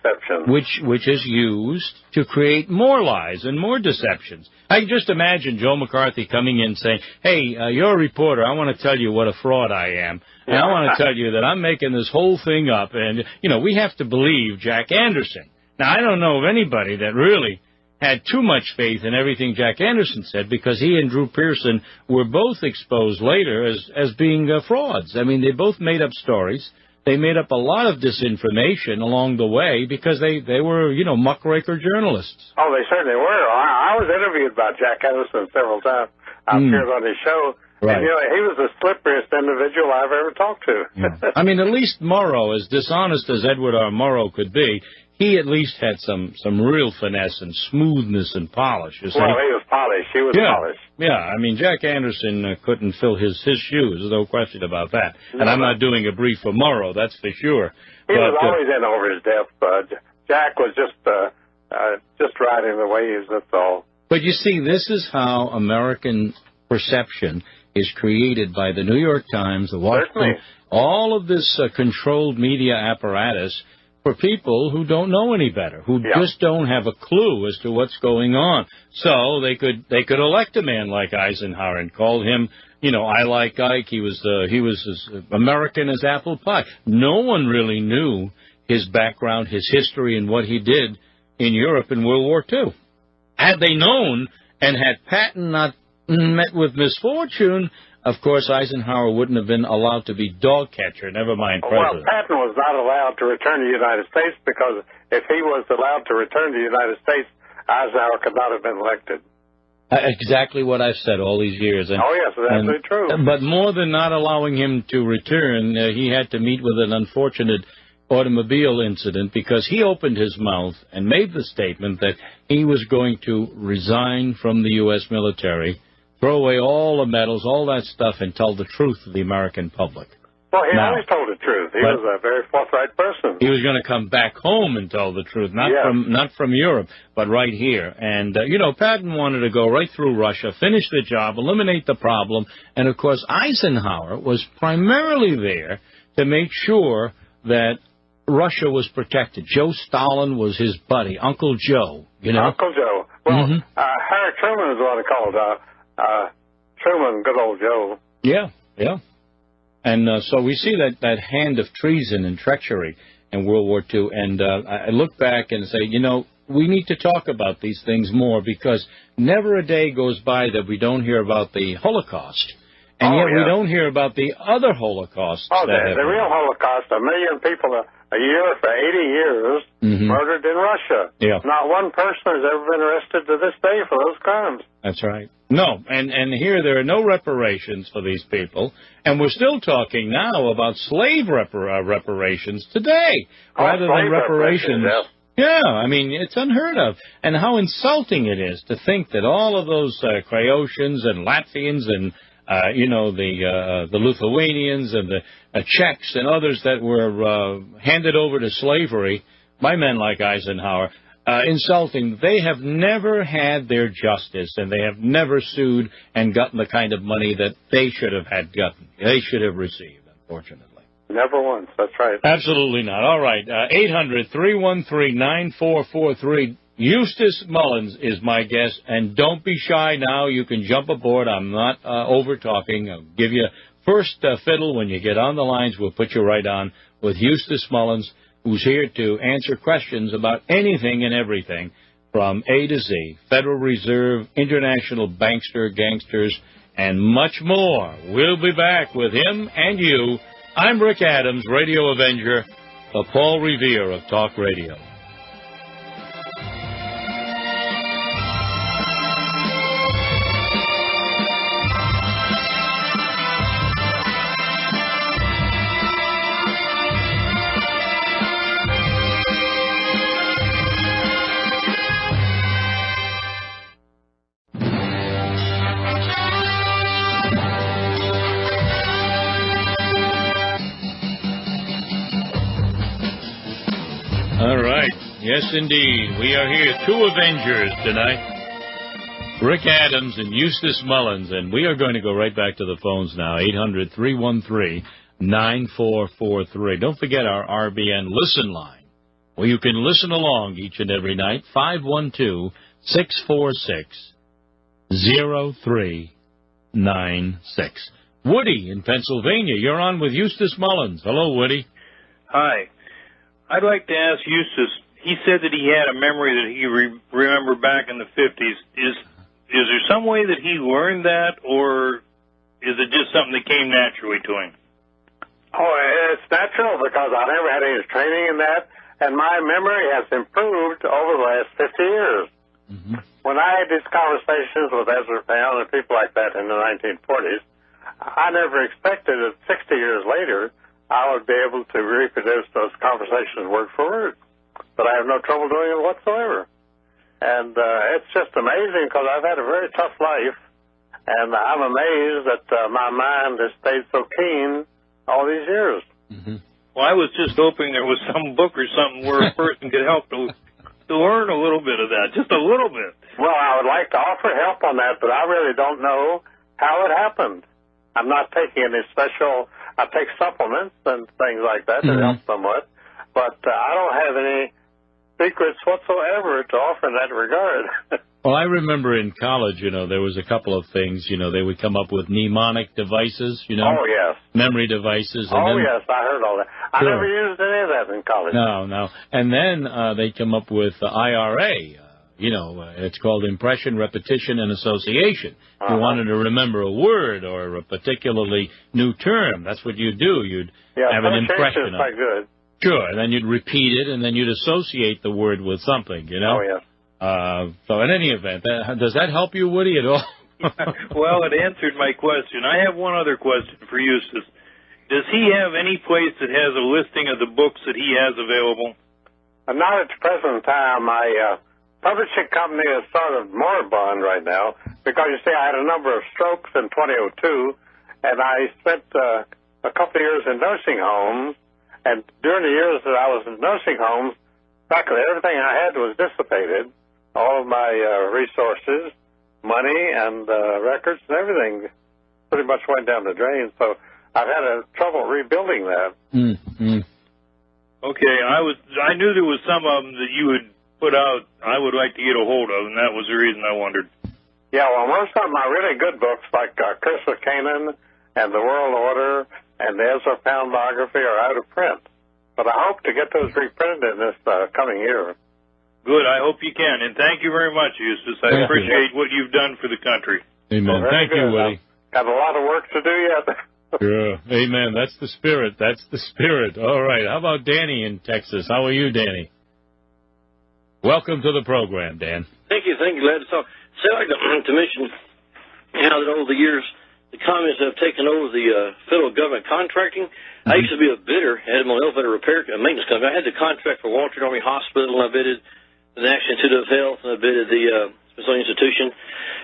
Which is used to create more lies and more deceptions. I can just imagine Joe McCarthy coming in saying, hey, you're a reporter. I want to tell you what a fraud I am. And I want to tell you that I'm making this whole thing up. And, you know, we have to believe Jack Anderson. Now, I don't know of anybody that really had too much faith in everything Jack Anderson said, because he and Drew Pearson were both exposed later as being frauds. I mean, they both made up stories. They made up a lot of disinformation along the way because they were, you know, muckraker journalists. Oh, they certainly were. I was interviewed by Jack Anderson several times. I appeared on his show. Right. And, you know, he was the slipperiest individual I've ever talked to. Yeah. I mean, at least Morrow, as dishonest as Edward R. Murrow could be, he at least had some real finesse and smoothness and polish. Well, he was polished. He was polished. Yeah, I mean, Jack Anderson couldn't fill his shoes, no question about that. And I'm not doing a brief for Morrow, that's for sure. He was always in over his depth. Jack was just riding the waves, that's all. But you see, this is how American perception is created by the New York Times, the Washington, all of this controlled media apparatus for people who don't know any better, who just don't have a clue as to what's going on. So they could elect a man like Eisenhower and call him, you know, I like Ike. He was as American as apple pie. No one really knew his background, his history, and what he did in Europe in World War II. Had they known, and had Patton not met with misfortune, of course, Eisenhower wouldn't have been allowed to be dog catcher, never mind president. Well, Patton was not allowed to return to the United States because if he was allowed to return to the United States, Eisenhower could not have been elected. Exactly what I've said all these years. And, yes, that's absolutely true. But more than not allowing him to return, he had to meet with an unfortunate automobile incident because he opened his mouth and made the statement that he was going to resign from the U.S. military, throw away all the medals, all that stuff, and tell the truth to the American public. Well, he always told the truth. He was a very forthright person. He was going to come back home and tell the truth, not from Europe, but right here. And, you know, Patton wanted to go right through Russia, finish the job, eliminate the problem. And, of course, Eisenhower was primarily there to make sure that Russia was protected. Joe Stalin was his buddy, Uncle Joe, you know. Uncle Joe. Well, Harry Truman is what I called Truman, good old Joe. Yeah, yeah. And so we see that hand of treason and treachery in World War II. And I look back and say, you know, we need to talk about these things more because never a day goes by that we don't hear about the Holocaust. And yet we don't hear about the other Holocausts. Oh, the real Holocaust, 1 million people a year for 80 years murdered in Russia. Yeah. Not one person has ever been arrested to this day for those crimes. That's right. No, and here there are no reparations for these people, and we're still talking now about slave reparations today, rather than reparations. Yeah, I mean, it's unheard of. And how insulting it is to think that all of those Croatians and Latvians and the Lithuanians and the Czechs and others that were handed over to slavery by men like Eisenhower, insulting. They have never had their justice, and they have never sued and gotten the kind of money that they should have gotten. They should have received, unfortunately. Never once. That's right. Absolutely not. All right. 800-313-9443. Eustace Mullins is my guest, and don't be shy now. You can jump aboard. I'm not over-talking. I'll give you first fiddle when you get on the lines. We'll put you right on with Eustace Mullins, who's here to answer questions about anything and everything from A to Z, Federal Reserve, international bankster, gangsters, and much more. We'll be back with him and you. I'm Rick Adams, Radio Avenger, the Paul Revere of Talk Radio. Yes, indeed. We are here, two Avengers tonight, Rick Adams and Eustace Mullins, and we are going to go right back to the phones now, 800-313-9443. Don't forget our RBN listen line, where you can listen along each and every night, 512-646-0396. Woody in Pennsylvania, you're on with Eustace Mullins. Hello, Woody. Hi. I'd like to ask Eustace, he said that he had a memory that he remembered back in the 50s. Is there some way that he learned that, or is it just something that came naturally to him? Oh, it's natural because I never had any training in that, and my memory has improved over the last 50 years. When I had these conversations with Ezra Pound and people like that in the 1940s, I never expected that 60 years later I would be able to reproduce those conversations word for word. But I have no trouble doing it whatsoever. And it's just amazing because I've had a very tough life, and I'm amazed that my mind has stayed so keen all these years. Well, I was just hoping there was some book or something where a person could help to learn a little bit of that, just a little bit. Well, I would like to offer help on that, but I really don't know how it happened. I'm not taking any special, I take supplements and things like that that help somewhat, but I don't have any secrets whatsoever to offer in that regard. Well, I remember in college, there was a couple of things, they would come up with mnemonic devices, Oh, yes. Memory devices. And yes, I heard all that. I never used any of that in college. No. And then they'd come up with the IRA, it's called Impression, Repetition, and Association. If you wanted to remember a word or a particularly new term, that's what you'd do. You'd have an impression of it. Quite good. Sure, and then you'd repeat it, and then you'd associate the word with something, Oh, yes. So in any event, does that help you, Woody, at all? Well, it answered my question. I have one other question for Eustace. Does he have any place that has a listing of the books that he has available? Not at the present time. My publishing company is sort of moribund right now because, you see, I had a number of strokes in 2002, and I spent a couple of years in nursing homes. And during the years that I was in nursing homes, practically everything I had was dissipated. All of my resources, money, and records and everything pretty much went down the drain. So I've had trouble rebuilding that. Okay, I knew there was some of them that you had put out, I would like to get a hold of, and that was the reason I wondered. Yeah, well, most of my really good books, like Curse of Canaan and The World Order and the Ezra Pound biography, are out of print. But I hope to get those reprinted in this coming year. Good. I hope you can. And thank you very much, Eustace. I appreciate what you've done for the country. Amen. Well, Thank you, Willie. Got a lot of work to do yet. Sure. Amen. That's the spirit. That's the spirit. All right. How about Danny in Texas? How are you, Danny? Welcome to the program, Dan. Thank you. Glad to talk. So I'd like to mention how that over the years the communists have taken over the federal government contracting. I used to be a bidder at my elevator repair maintenance company. I had the contract for Walter Army Hospital, and I bidded the National Institute of Health, and I bidded the Smithsonian Institution,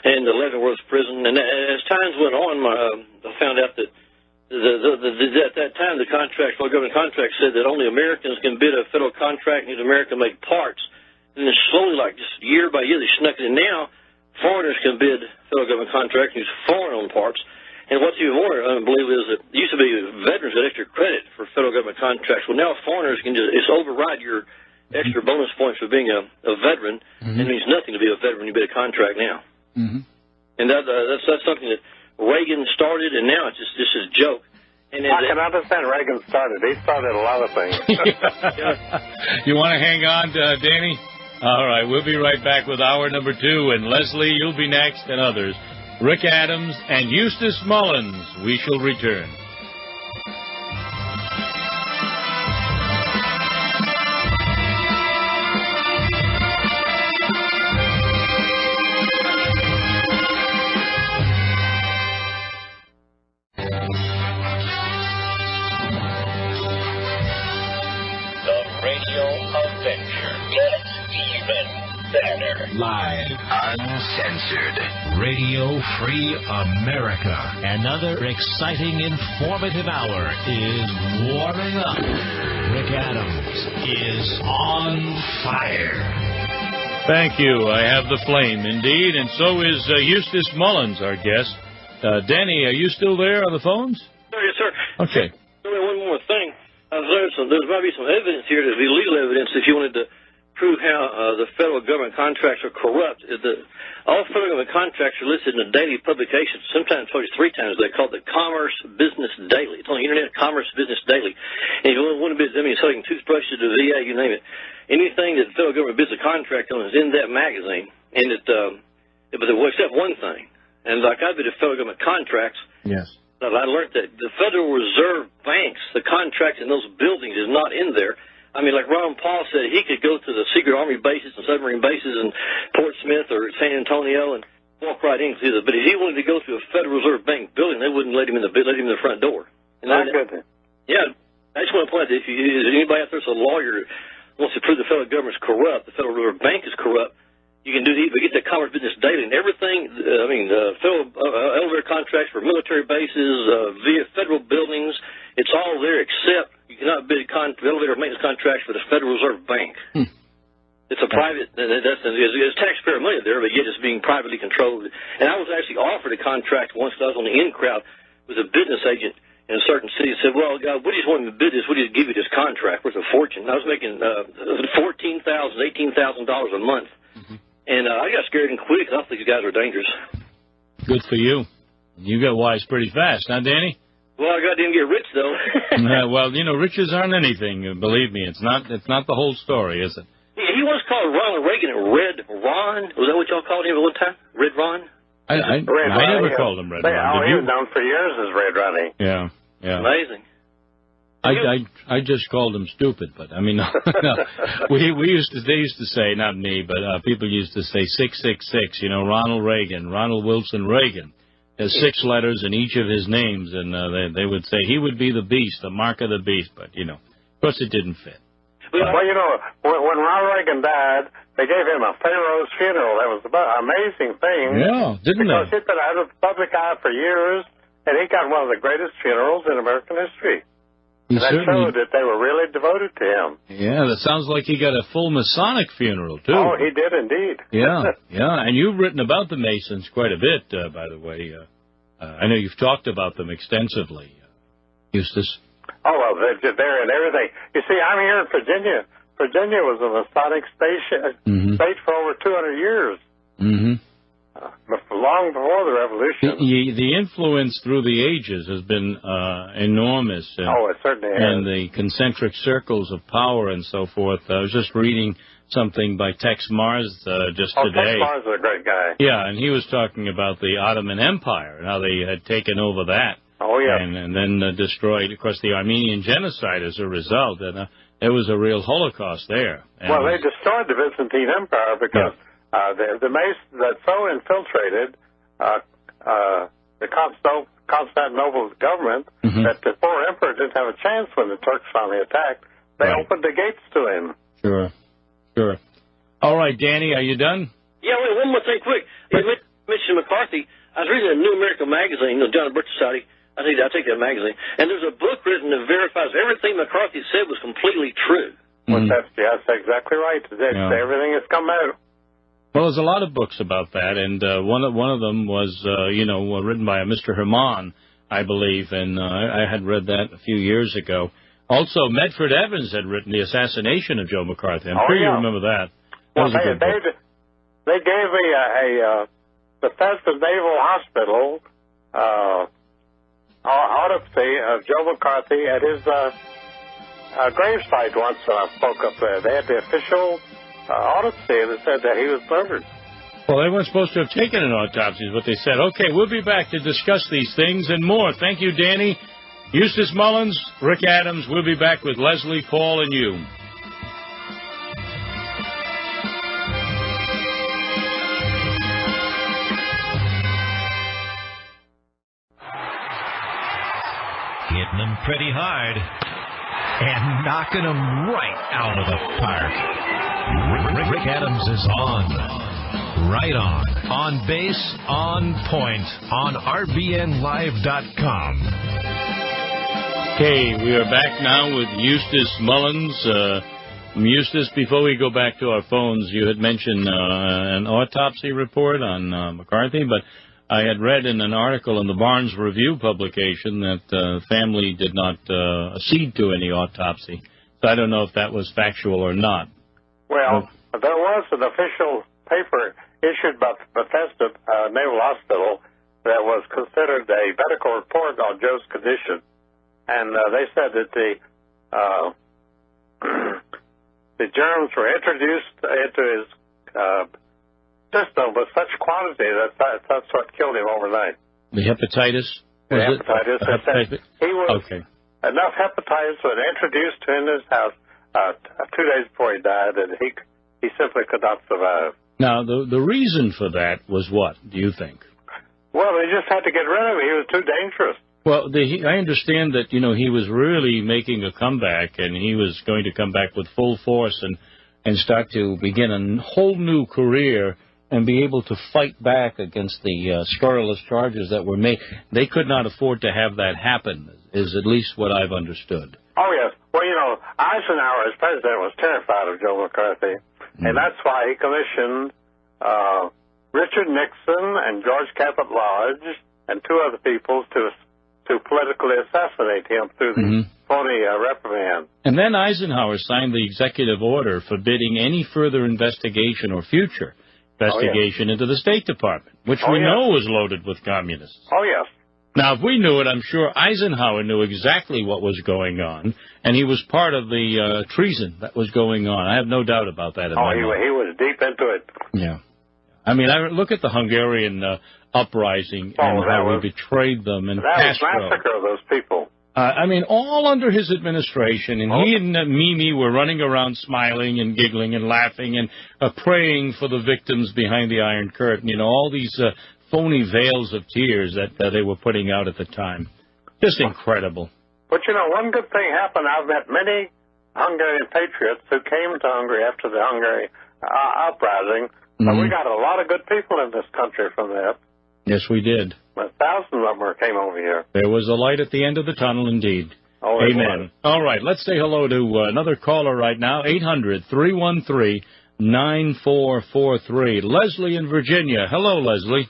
and the Leavenworth Prison. And as times went on, I found out that at that time the federal government contract said that only Americans can bid a federal contract and use American-made parts. And then slowly, like just year by year, they snuck it in. Now, foreigners can bid federal government contracts and use foreign-owned parts. And what's even more unbelievable is that it used to be veterans got extra credit for federal government contracts. Well, now foreigners can just override your extra bonus points for being a veteran, and it means nothing to be a veteran when you bid a contract now. And that's something that Reagan started, and now it's just a joke. And I can understand Reagan started. He started a lot of things. You want to hang on, Danny? All right, we'll be right back with hour number 2, and Leslie, you'll be next, and others. Rick Adams and Eustace Mullins. We shall return. Live, uncensored, Radio Free America. Another exciting, informative hour is warming up. Rick Adams is on fire. Thank you. I have the flame, indeed, and so is Eustace Mullins, our guest. Danny, are you still there on the phones? Yes, sir. Okay. One more thing. I've learned there's might be some evidence here, there's legal evidence, if you wanted to prove how the federal government contracts are corrupt. All federal government contracts are listed in a daily publication, sometimes told you 3 times. They're called the Commerce Business Daily. It's on the Internet, Commerce Business Daily. And if you want to bid, selling toothbrushes to the VA, you name it. Anything that the federal government bids a contract on is in that magazine. And but except one thing. And like I bid a federal government contracts. Yes. I learned that the Federal Reserve banks, the contracts in those buildings is not in there. I mean, like Ron Paul said, he could go to the secret Army bases and submarine bases in Fort Smith or San Antonio and walk right in. But if he wanted to go to a Federal Reserve Bank building, they wouldn't let him in the front door. And yeah, I just want to point out that if anybody out there that's a lawyer wants to prove the federal government's corrupt, the Federal Reserve Bank is corrupt, you can get that Commerce Business Daily and everything. Federal elevator contracts for military bases, via federal buildings. It's all there except you cannot bid elevator maintenance contracts for the Federal Reserve Bank. It's a private. It's taxpayer money there, but yet it's being privately controlled. And I was actually offered a contract once. I was on the in crowd with a business agent in a certain city. Said, "Well, God, we just want to bid this. We just give you this contract worth a fortune." I was making $14,000, $18,000 a month. And I got scared and quit because I think these guys are dangerous. Good for you. You got wise pretty fast, huh, Danny? Well, I didn't get rich, though. Well, riches aren't anything. Believe me, it's not the whole story, is it? He once called Ronald Reagan Red Ron. Was that what y'all called him at one time? Red Ron? I never called him Red Ron. He was known for years as Red Ronnie. Yeah. Amazing. I just called him stupid, but I mean, no. They used to say, not me, but people used to say 666. Ronald Reagan, Ronald Wilson Reagan. There's 6 letters in each of his names, and they would say he would be the beast, the mark of the beast. But of course, it didn't fit. Well, when Ronald Reagan died, they gave him a pharaoh's funeral. That was an amazing thing. Yeah, didn't they? Because he'd been out of the public eye for years, and he got one of the greatest funerals in American history. And that showed that they were really devoted to him. Yeah, that sounds like he got a full Masonic funeral, too. Oh, he did indeed. Yeah. And you've written about the Masons quite a bit, by the way. I know you've talked about them extensively, Eustace. Oh, well, they're in everything. You see, I'm here in Virginia Virginia was a Masonic state for over 200 years. Mm-hmm. Long before the Revolution. The influence through the ages has been enormous. It certainly has. And the concentric circles of power and so forth. I was just reading something by Tex Mars just today. Tex Mars is a great guy. Yeah, and he was talking about the Ottoman Empire and how they had taken over that. Oh, yeah. And then destroyed, of course, the Armenian genocide as a result. And there was a real Holocaust there. And well, they destroyed the Byzantine Empire because... Yeah. The Masons that so infiltrated the Constantinople government that the poor emperor didn't have a chance when the Turks finally attacked. They opened the gates to him. Sure. All right, Danny, are you done? Yeah, wait, one more thing quick. You mentioned McCarthy. I was reading a New American magazine, the John Birch Society. I take that magazine. And there's a book written that verifies everything McCarthy said was completely true. Well, that's exactly right. Everything has come out. Well, there's a lot of books about that, and one of them was, written by a Mr. Herman, I believe, and I had read that a few years ago. Also, Medford Evans had written The Assassination of Joe McCarthy. I'm sure you remember that. That was a good book. They gave a Bethesda Naval Hospital autopsy of Joe McCarthy at his gravesite once when I spoke up there. They had the official... autopsy that said that he was murdered. Well, they weren't supposed to have taken an autopsy, is what they said. Okay, we'll be back to discuss these things and more. Thank you, Danny. Eustace Mullins, Rick Adams. We'll be back with Leslie, Paul, and you. Hitting them pretty hard and knocking them right out of the park. Rick Adams is on. Right on base, on point, on RBNLive.com. Okay, we are back now with Eustace Mullins. Eustace, before we go back to our phones, you had mentioned an autopsy report on McCarthy, but I had read in an article in the Barnes Review publication that the family did not accede to any autopsy. So I don't know if that was factual or not. Well, there was an official paper issued by Bethesda Naval Hospital that was considered a medical report on Joe's condition. And they said that the germs were introduced into his system with such quantity that's what killed him overnight. The hepatitis? Hepatitis. He was enough hepatitis was introduced to in his house 2 days before he died, and he simply could not survive. Now, the reason for that was what, do you think? Well, they just had to get rid of him. He was too dangerous. Well, I understand that, he was really making a comeback, and he was going to come back with full force and start to begin a whole new career and be able to fight back against the scurrilous charges that were made. They could not afford to have that happen, is at least what I've understood. Oh, yes. Well, Eisenhower, as president, was terrified of Joe McCarthy, and that's why he commissioned Richard Nixon and George Cabot Lodge and two other people to politically assassinate him through the phony reprimand. And then Eisenhower signed the executive order forbidding any further investigation or future investigation into the State Department, which we know was loaded with communists. Oh, yes. Now, if we knew it, I'm sure Eisenhower knew exactly what was going on, and he was part of the treason that was going on. I have no doubt about that. He was deep into it. Yeah. I mean, I look at the Hungarian uprising and how he betrayed them. And Castro. Was massacre of those people. I mean, all under his administration, and he and Mimi were running around smiling and giggling and laughing and praying for the victims behind the Iron Curtain. All these phony veils of tears that they were putting out at the time. Just incredible. But, one good thing happened. I've met many Hungarian patriots who came to Hungary after the Hungary uprising. And we got a lot of good people in this country from that. Yes, we did. Thousands of them came over here. There was a light at the end of the tunnel, indeed. Oh, amen. All right, let's say hello to another caller right now, 800-313-9443. Leslie in Virginia. Hello, Leslie.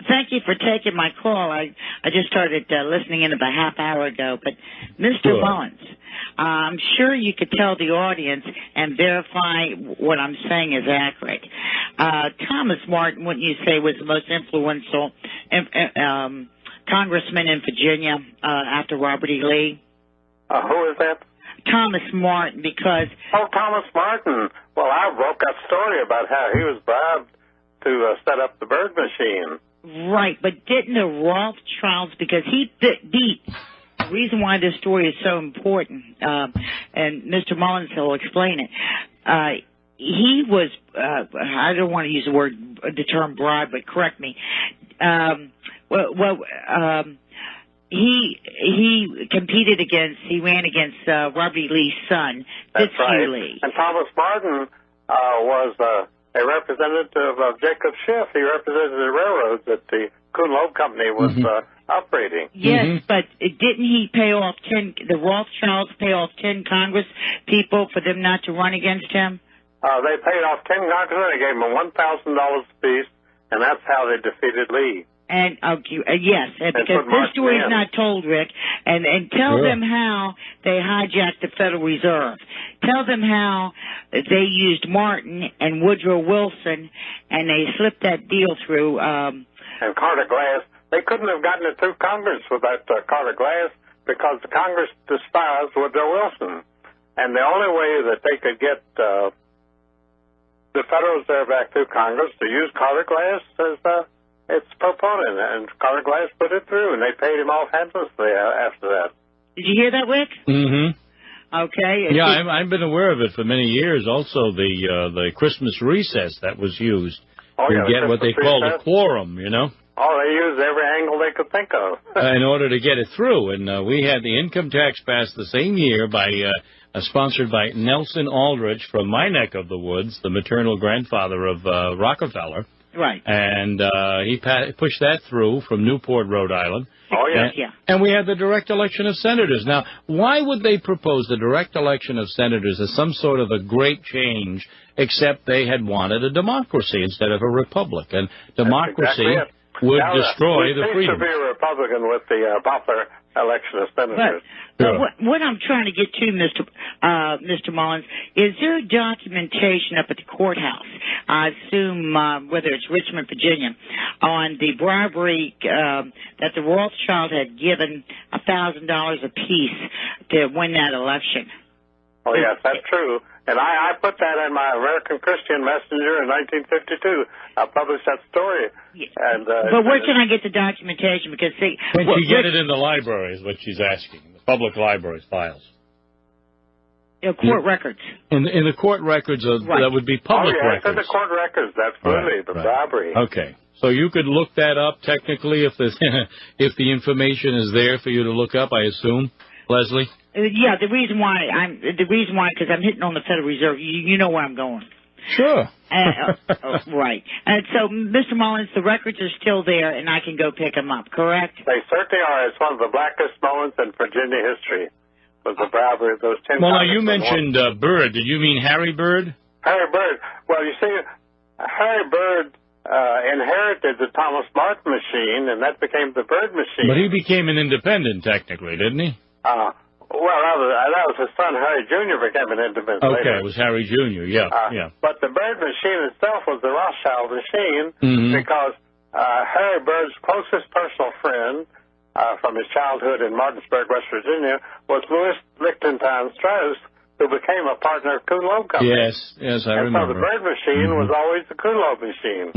Thank you for taking my call. I just started listening in about a half hour ago. But, Mr. Mullins, I'm sure you could tell the audience and verify what I'm saying is accurate. Thomas Martin, wouldn't you say, was the most influential congressman in Virginia after Robert E. Lee? Who is that? Thomas Martin, because... Oh, Thomas Martin. Well, I broke that story about how he was bribed to set up the bird machine. Right, but didn't the Rothschilds, because he beat... The reason why this story is so important, and Mr. Mullins will explain it, he was, I don't want to use the term bribe, but correct me. He ran against Robert E. Lee's son, Fitzhugh Lee. And Thomas Martin was a representative of Jacob Schiff. He represented the railroads that the Kuhn Loeb Company was operating. Yes, but didn't he pay off the Rothschilds pay off 10 Congress people for them not to run against him? They paid off 10 congressmen. They gave them $1,000 apiece, and that's how they defeated Lee. And yes, because this story is not told, Rick, and tell them how they hijacked the Federal Reserve. Tell them how they used Martin and Woodrow Wilson, and they slipped that deal through. And Carter Glass, they couldn't have gotten it through Congress without Carter Glass, because the Congress despised Woodrow Wilson, and the only way that they could get the Federal Reserve Act through Congress to use Carter Glass as its proponent, and Carter Glass put it through, and they paid him off handsomely after that. Did you hear that, Rick? Mm-hmm. Okay. Yeah, I've been aware of it for many years. Also, the Christmas recess that was used to get what they called a quorum, you know. Oh, they used every angle they could think of. In order to get it through. And we had the income tax passed the same year by sponsored by Nelson Aldrich from my neck of the woods, the maternal grandfather of Rockefeller. Right. And he pushed that through from Newport, Rhode Island. Oh, yeah. And we had the direct election of senators. Now, why would they propose the direct election of senators as some sort of a great change, except they had wanted a democracy instead of a republic? And democracy would destroy the freedom. We should be a Republican with the popular election of senators. But what I'm trying to get to, Mr. Mullins, is there documentation up at the courthouse, I assume whether it's Richmond, Virginia, on the bribery that the Rothschild had given $1,000 apiece to win that election? Oh, yes, that's true. And I put that in my American Christian Messenger in 1952. I published that story. And, but where can I get the documentation? Because see, can you get it in the library is what she's asking, the public library's files. Court records. In the court records, that would be public records. Oh, yes, in the court records, absolutely, the bribery. Okay. So you could look that up technically if the information is there for you to look up, I assume, Leslie? Yeah, the reason why, because I'm hitting on the Federal Reserve. You know where I'm going. Sure. Right. And so, Mr. Mullins, the records are still there, and I can go pick them up, correct? They certainly are. It's one of the blackest moments in Virginia history, was the bribery of those 10 Well, now, you mentioned Byrd. Did you mean Harry Byrd? Harry Byrd. Well, you see, Harry Byrd inherited the Thomas Martin machine, and that became the Byrd machine. But he became an independent, technically, didn't he? Well, that was his son, Harry Jr., became an independent later. It was Harry Jr., yeah. But the Byrd machine itself was the Rothschild machine because Harry Byrd's closest personal friend from his childhood in Martinsburg, West Virginia, was Louis Lichtenstein Strauss, who became a partner of Kuhn Loeb Company. Yes, I remember. So the Byrd machine was always the Kuhn Loeb machine.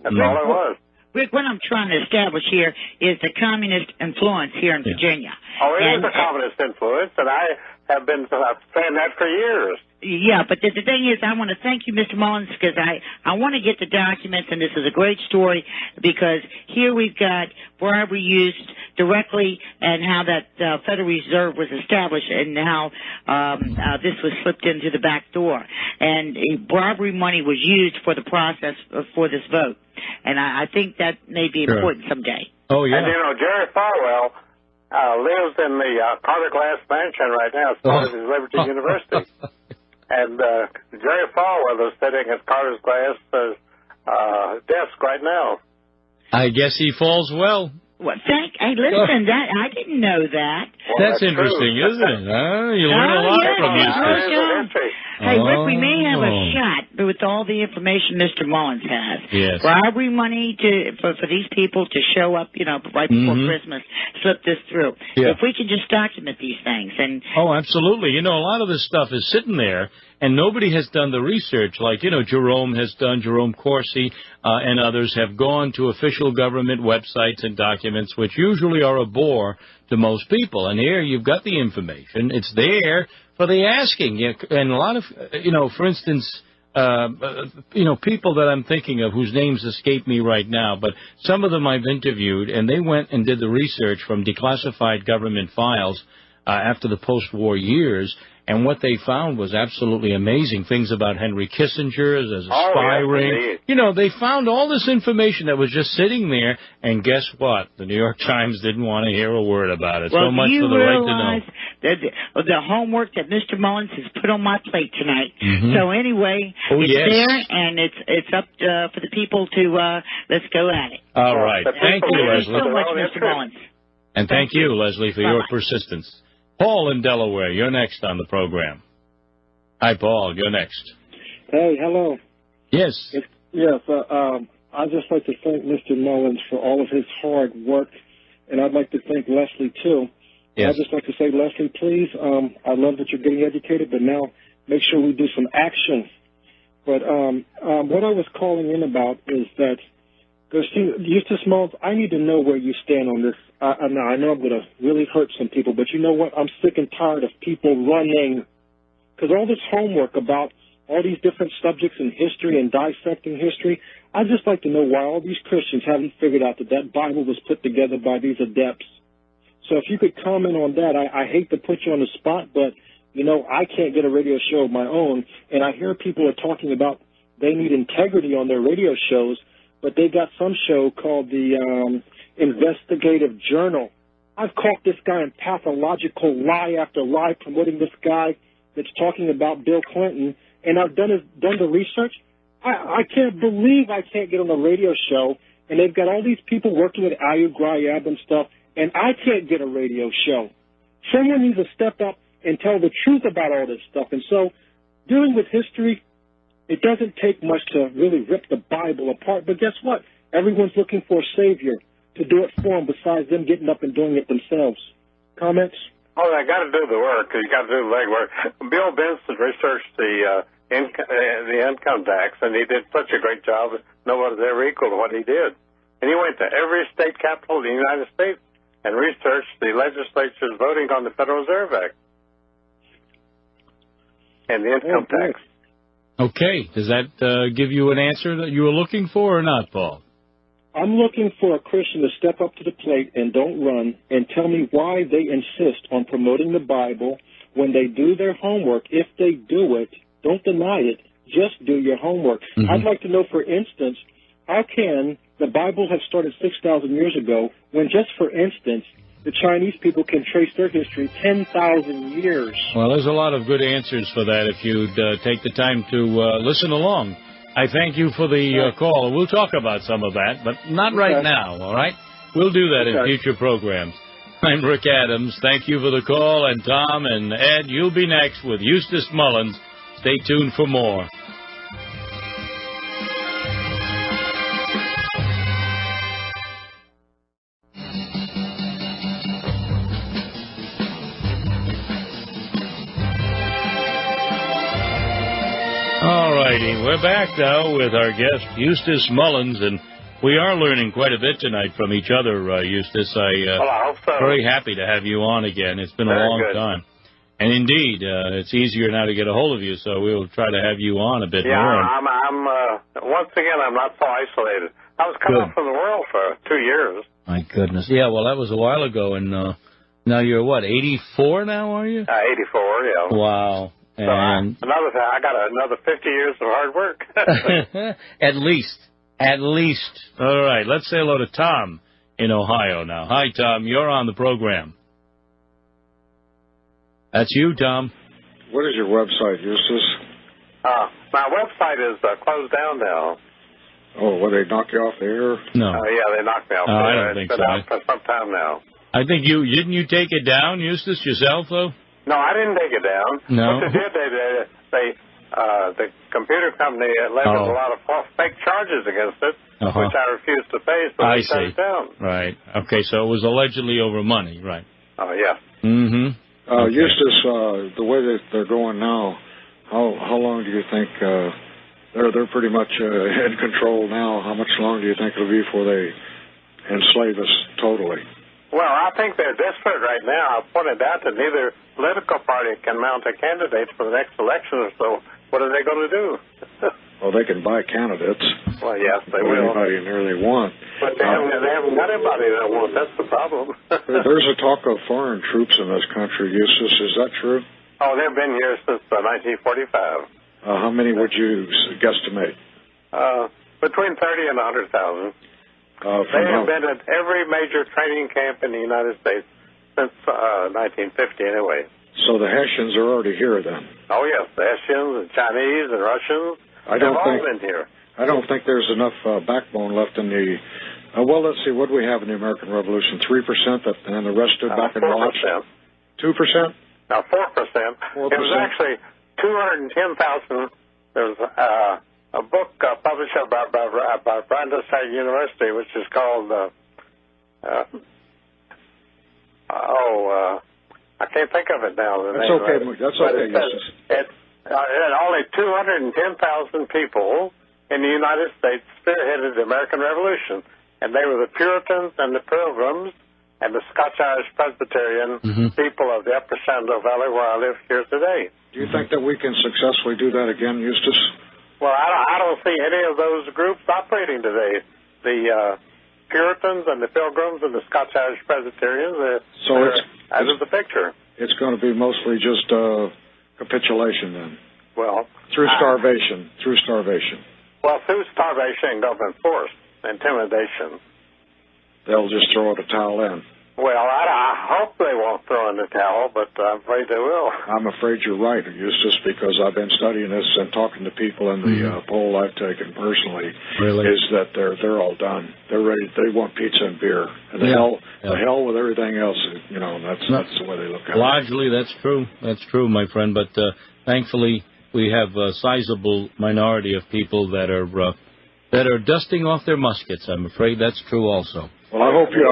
That's all it was. Rick, what I'm trying to establish here is the communist influence here in Virginia. Oh, it is a communist influence, and I have been saying that for years. Yeah, but the thing is, I want to thank you, Mr. Mullins, because I want to get the documents, and this is a great story, because here we've got bribery used directly and how that Federal Reserve was established and how this was slipped into the back door. And bribery money was used for the process for this vote. And I think that may be important someday. Oh, yeah. And, Jerry Falwell lives in the Carter Glass Mansion right now as part of his Liberty University. And Jerry Falwell is sitting at Carter Glass desk right now. I guess he falls well. Well, hey, listen, I didn't know that. Well, That's interesting, true. isn't it? You learn a lot from Eustace. Hey, Rick, we may have a shot with all the information Mr. Mullins has. Yes. Bribery money for these people to show up, right before Christmas, slip this through. Yeah. If we can just document these things. Oh, absolutely. A lot of this stuff is sitting there, and nobody has done the research. Like, Jerome has done, Jerome Corsi and others have gone to official government websites and documents, which usually are a bore to most people. And here you've got the information. It's there for the asking. And a lot of, for instance, people that I'm thinking of whose names escape me right now, but some of them I've interviewed, and they went and did the research from declassified government files after the post-war years, and what they found was absolutely amazing. Things about Henry Kissinger as a spy ring. They found all this information that was just sitting there, and guess what? The New York Times didn't want to hear a word about it. Well, so much for the right to know. The homework that Mr. Mullins has put on my plate tonight. So anyway, it's there, and it's up for the people to let's go at it. All right. Thank you, Leslie. Thank you so much, Mr. Mullins. And thank you, Leslie, for your persistence. Paul in Delaware, you're next on the program. Hi, Paul. You're next. Hey, hello. Yes. Yes. I'd just like to thank Mr. Mullins for all of his hard work, and I'd like to thank Leslie, too. Yes. I'd just like to say, Leslie, please, I love that you're getting educated, but now make sure we do some action. But what I was calling in about is that, because, Eustace Mullins, I need to know where you stand on this. Now, I know I'm going to really hurt some people, but you know what? I'm sick and tired of people running. Because all this homework about all these different subjects in history and dissecting history, I'd just like to know why all these Christians haven't figured out that Bible was put together by these adepts. So if you could comment on that, I hate to put you on the spot, but, I can't get a radio show of my own, and I hear people are talking about they need integrity on their radio shows, but they got some show called the Investigative Journal. I've caught this guy in pathological lie after lie promoting this guy that's talking about Bill Clinton, and I've done the research. I can't believe I can't get on a radio show, and they've got all these people working at Ayub Grayab and stuff, and I can't get a radio show. Someone needs to step up and tell the truth about all this stuff. And so, dealing with history, it doesn't take much to really rip the Bible apart. But guess what? Everyone's looking for a savior to do it for them besides them getting up and doing it themselves. Comments? Oh, I got to do the work. You got to do the legwork. Bill Benson researched the income tax, and he did such a great job that no one's ever equal to what he did. And he went to every state capital in the United States and researched the legislature's voting on the Federal Reserve Act and the income tax. Okay. Does that give you an answer that you were looking for or not, Paul? I'm looking for a Christian to step up to the plate and don't run and tell me why they insist on promoting the Bible when they do their homework. If they do it, don't deny it. Just do your homework. I'd like to know, for instance, how can the Bible have started 6,000 years ago when, just for instance, the Chinese people can trace their history 10,000 years? Well, there's a lot of good answers for that if you'd take the time to listen along. I thank you for the call. We'll talk about some of that, but not right now, all right? We'll do that in future programs. I'm Rick Adams. Thank you for the call, and Tom and Ed, you'll be next with Eustace Mullins. Stay tuned for more. All righty, we're back now with our guest, Eustace Mullins, and we are learning quite a bit tonight from each other, Eustace. Well, I hope so. Very happy to have you on again. It's been a long time. And indeed, it's easier now to get a hold of you, so we'll try to have you on a bit more. I'm once again, I'm not so isolated. I was cut off from the world for 2 years. My goodness. Yeah, well, that was a while ago, and now you're, what, 84 now, are you? 84, yeah. Wow. So And I got another 50 years of hard work. At least. All right, let's say hello to Tom in Ohio now. Hi, Tom. You're on the program. That's you, Tom. What is your website, Eustace? My website is closed down now. Oh, will they knock you off the air? No. Yeah, they knocked me off the I air. don't think It's been so. out for some time now. I think didn't you take it down, Eustace, yourself, though? No, I didn't take it down. No. What they did, the computer company levied a lot of false fake charges against it, which I refused to pay, so they shut it down. Right. Okay, so it was allegedly over money, right? Oh, yeah. Mm-hmm. Eustace, the way that they're going now, how long do you think they're pretty much in control now? How much longer do you think it'll be before they enslave us totally? Well, I think they're desperate right now. I pointed out that neither political party can mount a candidate for the next election, so what are they going to do? Well, they can buy candidates. Well, yes, they will. Anybody in there they want. But they haven't got anybody they want. That's the problem. There's a talk of foreign troops in this country, Eustace. Is that true? Oh, they've been here since 1945. How many would you guesstimate? Between 30 and 100,000. They have been at every major training camp in the United States since 1950 anyway. So the Hessians are already here then? Oh, yes. The Hessians and Chinese and Russians, they've all been here. I don't think there's enough backbone left in the... well, let's see. What do we have in the American Revolution? 3% and the rest stood back and watched? 2%? No, 4%. It was actually 210,000. There's a book published by Brandon State University, which is called, I can't think of it now. That's okay. That's okay. It's only 210,000 people in the United States spearheaded the American Revolution, and they were the Puritans and the Pilgrims and the Scotch-Irish Presbyterian people of the Upper Shenandoah Valley where I live here today. Do you think that we can successfully do that again, Eustace? Well, I don't see any of those groups operating today. The Puritans and the Pilgrims and the Scotch-Irish Presbyterians, they're out of the picture. It's going to be mostly just capitulation then? Well, through starvation. Well, through starvation and government force, intimidation. They'll just throw the towel in. Well, I hope they won't throw in the towel, but I'm afraid they will. I'm afraid you're right, Eustace, because I've been studying this and talking to people, and the poll I've taken personally is that they're all done. They're ready. They want pizza and beer, and the hell with everything else. You know, that's the way they look at it. Largely, that's true. That's true, my friend. But thankfully, we have a sizable minority of people that are dusting off their muskets. I'm afraid that's true also. Well, I hope you're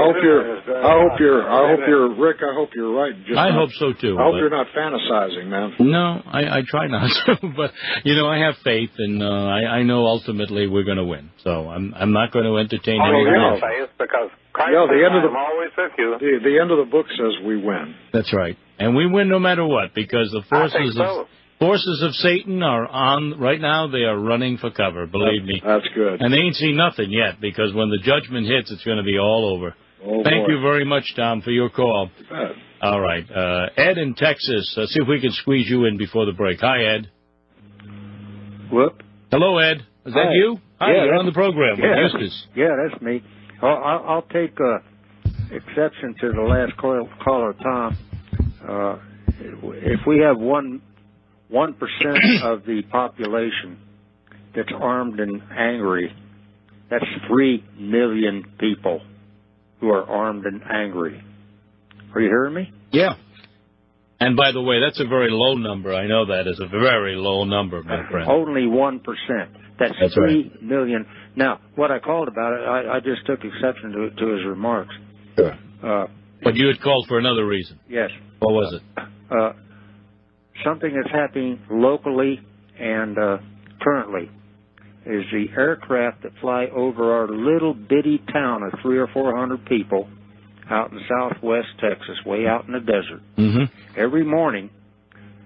Rick. I hope you're right. I hope so too. I hope you're not fantasizing, man. No, I try not to, but I have faith, and I know ultimately we're going to win. So I'm not going to entertain anything else. Faith because Christ I'm always with you. The end of the book says we win. That's right, and we win no matter what because the forces of Satan are on right now. They are running for cover. Believe me. That's good. And they ain't seen nothing yet because when the judgment hits, it's going to be all over. Thank you very much, Tom, for your call. All right. Ed in Texas. Let's see if we can squeeze you in before the break. Hi, Ed. Whoop. Hello, Ed. Is that you? Hi, you're on the program with Eustace. Yeah, that's me. I'll take exception to the last caller, Tom. If we have 1% of the population that's armed and angry, that's 3 million people who are armed and angry. Are you hearing me? Yeah. And by the way, that's a very low number. I know that is a very low number, my friend. Only 1%. That's 3 million. Now, what I called about it, I just took exception to his remarks. Sure. But you had called for another reason. Yes. What was it? Something that's happening locally and currently is the aircraft that fly over our little bitty town of 300 or 400 people out in southwest Texas, way out in the desert. Every morning,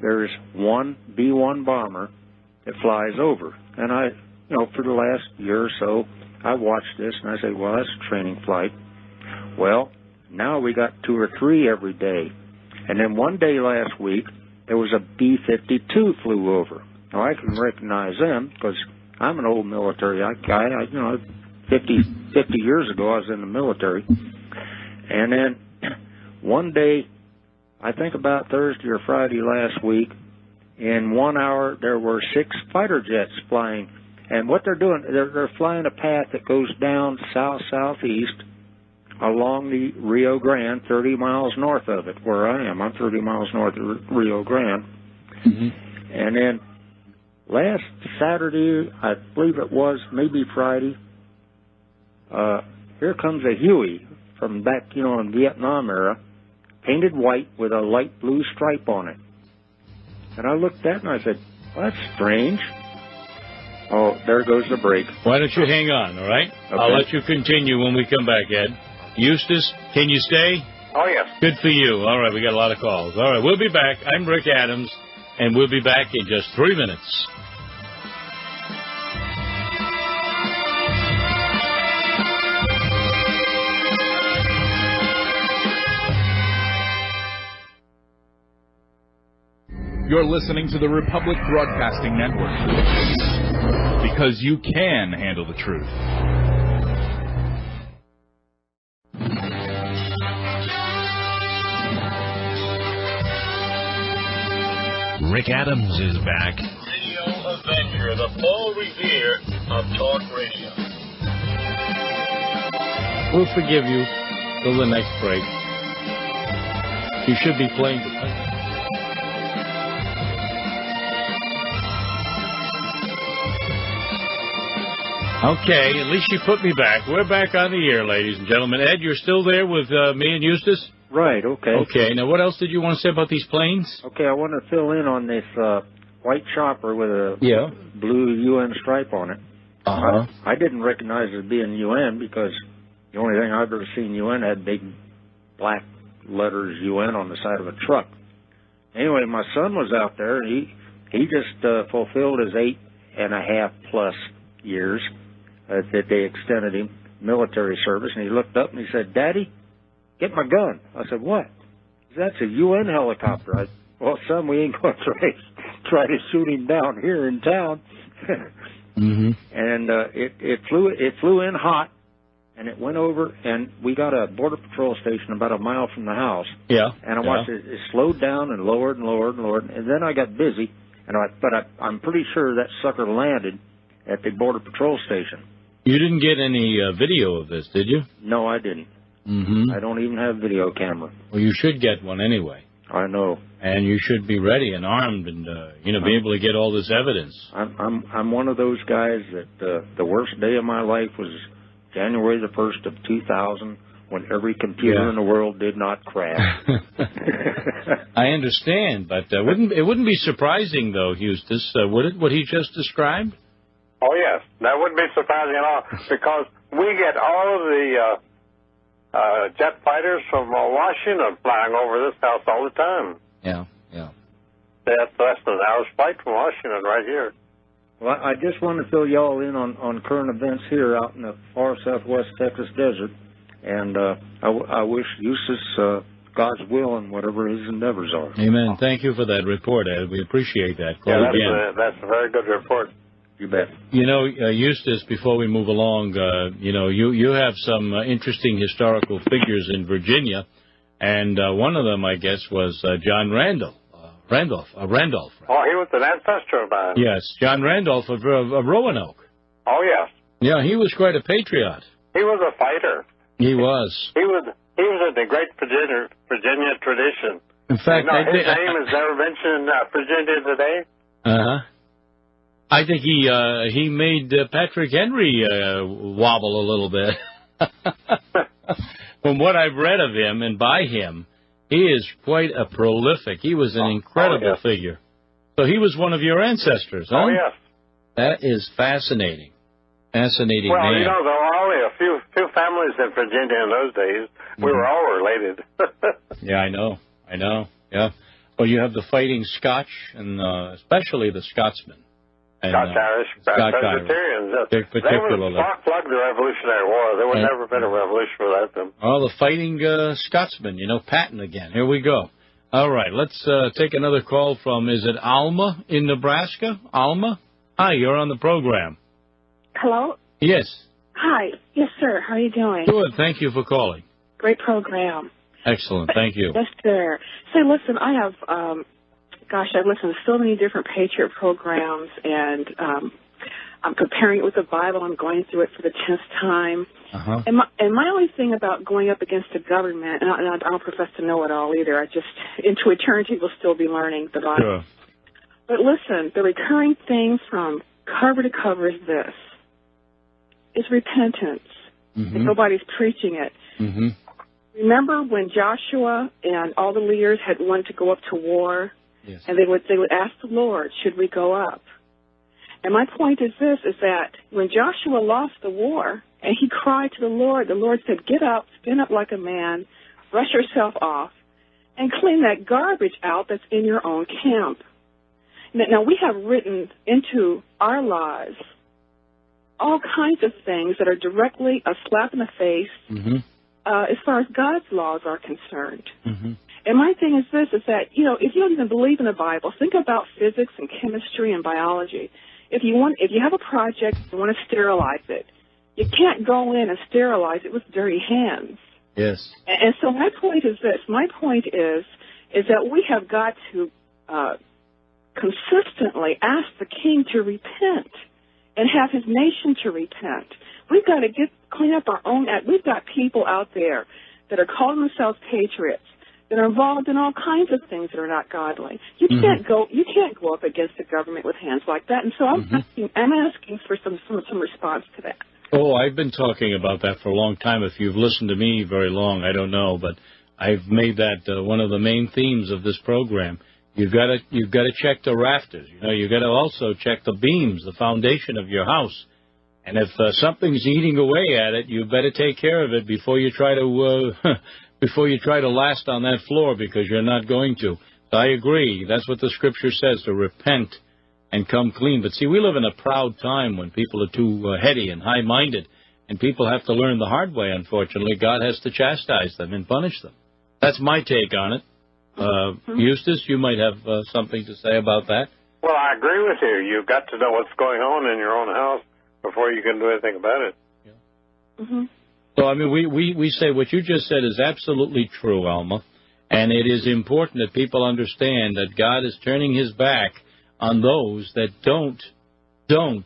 there's one B-1 bomber that flies over. And I, for the last year or so, I watched this and I say, well, that's a training flight. Well, now we got 2 or 3 every day. And then one day last week, there was a B-52 flew over. Now, I can recognize them because I'm an old military guy. 50 years ago, I was in the military. And then one day, I think about Thursday or Friday last week, in 1 hour, there were 6 fighter jets flying And what they're doing, they're flying a path that goes down south-southeast along the Rio Grande, 30 miles north of it, where I am. I'm 30 miles north of Rio Grande. Mm-hmm. And then last Saturday, I believe it was, maybe Friday, here comes a Huey from back, in Vietnam era, painted white with a light blue stripe on it. And I looked at it and I said, well, that's strange. Oh, there goes the break. Why don't you hang on, all right? Okay. I'll let you continue when we come back, Ed. Eustace, can you stay? Oh, yes. Good for you. All right, we got a lot of calls. All right, we'll be back. I'm Rick Adams, and we'll be back in just 3 minutes. You're listening to the Republic Broadcasting Network. Because you can handle the truth. Rick Adams is back. Radio Avenger, the Paul Revere of talk radio. We'll forgive you till the next break. You should be playing the country. Okay, at least you put me back. We're back on the air, ladies and gentlemen. Ed, you're still there with me and Eustace? Right, okay. Okay, now what else did you want to say about these planes? Okay, I want to fill in on this white chopper with a blue UN stripe on it. Uh-huh. I didn't recognize it as being UN because the only thing I've ever seen UN had big black letters UN on the side of a truck. Anyway, my son was out there, and he just fulfilled his 8.5+ years that they extended him military service, and he looked up and he said, "Daddy, get my gun." I said, "What?" He said, "That's a UN helicopter." Well, son, we ain't going to try to shoot him down here in town. Mm-hmm. And it flew in hot, and it went over, and we got a border patrol station about a mile from the house. Yeah. And I watched it slowed down and lowered and lowered and lowered, and then I got busy, but I'm pretty sure that sucker landed at the border patrol station. You didn't get any video of this, did you? No, I didn't. Mm-hmm. I don't even have video camera. Well, you should get one anyway. I know. And you should be ready and armed and be able to get all this evidence. I'm one of those guys that the worst day of my life was January the 1st of 2000 when every computer in the world did not crash. I understand, but it wouldn't be surprising though, Eustace, would it? What he just described? Oh, yes. That wouldn't be surprising at all because we get all of the jet fighters from Washington flying over this house all the time. Yeah. That's less than an hour's flight from Washington right here. Well, I just want to fill y'all in on current events here out in the far southwest Texas desert, and I wish Eustace God's will and whatever his endeavors are. Amen. Thank you for that report, Ed. We appreciate that. Call again. That's a very good report. You bet. Eustace, before we move along, you have some interesting historical figures in Virginia, and one of them, I guess, was John Randolph. Randolph. Oh, he was an ancestor of mine. Yes, John Randolph of Roanoke. Oh, yes. Yeah, he was quite a patriot. He was a fighter. He was. He was in the great Virginia tradition. In fact, his name is never mentioned in Virginia today. Uh-huh. I think he made Patrick Henry wobble a little bit. From what I've read of him and by him, he is quite a prolific. He was an incredible figure. So he was one of your ancestors, huh? Oh, yes. That is fascinating. Fascinating well, man. There were only a few families in Virginia in those days. We were all related. Yeah, I know. Yeah. Well, you have the fighting Scotch, and especially the Scotsmen. Scotch-Irish, Presbyterians. They were spark-plugged the Revolutionary War. There would never been a revolution without them. Oh, the fighting Scotsmen, Patton again. Here we go. All right, let's take another call from, is it Alma in Nebraska? Alma? Hi, you're on the program. Hello? Yes. Hi. Yes, sir. How are you doing? Good. Thank you for calling. Great program. Excellent. Thank you. Yes, sir. Say, listen, I have... I've listened to so many different Patriot programs, and I'm comparing it with the Bible. I'm going through it for the 10th time. Uh-huh. And my only thing about going up against the government, and I don't profess to know it all either. I just, into eternity, will still be learning the Bible. Sure. But listen, the recurring theme from cover to cover is this. It's repentance. Mm-hmm. And nobody's preaching it. Mm-hmm. Remember when Joshua and all the leaders had wanted to go up to war? Yes. And they would ask the Lord, should we go up? And my point is this, is that when Joshua lost the war and he cried to the Lord said, get up, stand up like a man, brush yourself off, and clean that garbage out that's in your own camp. Now, we have written into our lives all kinds of things that are directly a slap in the face Mm-hmm. As far as God's laws are concerned. Mm-hmm. And my thing is this, is that, you know, if you don't even believe in the Bible, think about physics and chemistry and biology. If you have a project, you want to sterilize it, you can't go in and sterilize it with dirty hands. Yes. And so my point is this. My point is that we have got to consistently ask the King to repent and have his nation to repent. We've got to clean up our own act. We've got people out there that are calling themselves patriots, that are involved in all kinds of things that are not godly. You can't go up against the government with hands like that. And so I'm asking for some response to that. Oh, I've been talking about that for a long time. If you've listened to me very long, I don't know, but I've made that one of the main themes of this program. You've got to check the rafters. You know, you've got to also check the beams, the foundation of your house. And if something's eating away at it, you better take care of it before you try to last on that floor, because you're not going to. So I agree. That's what the Scripture says, to repent and come clean. But see, we live in a proud time when people are too heady and high-minded, and people have to learn the hard way, unfortunately. God has to chastise them and punish them. That's my take on it. Eustace, you might have something to say about that. Well, I agree with you. You've got to know what's going on in your own house before you can do anything about it. Yeah. Mm-hmm. So, I mean, we say what you just said is absolutely true, Alma, and it is important that people understand that God is turning his back on those that don't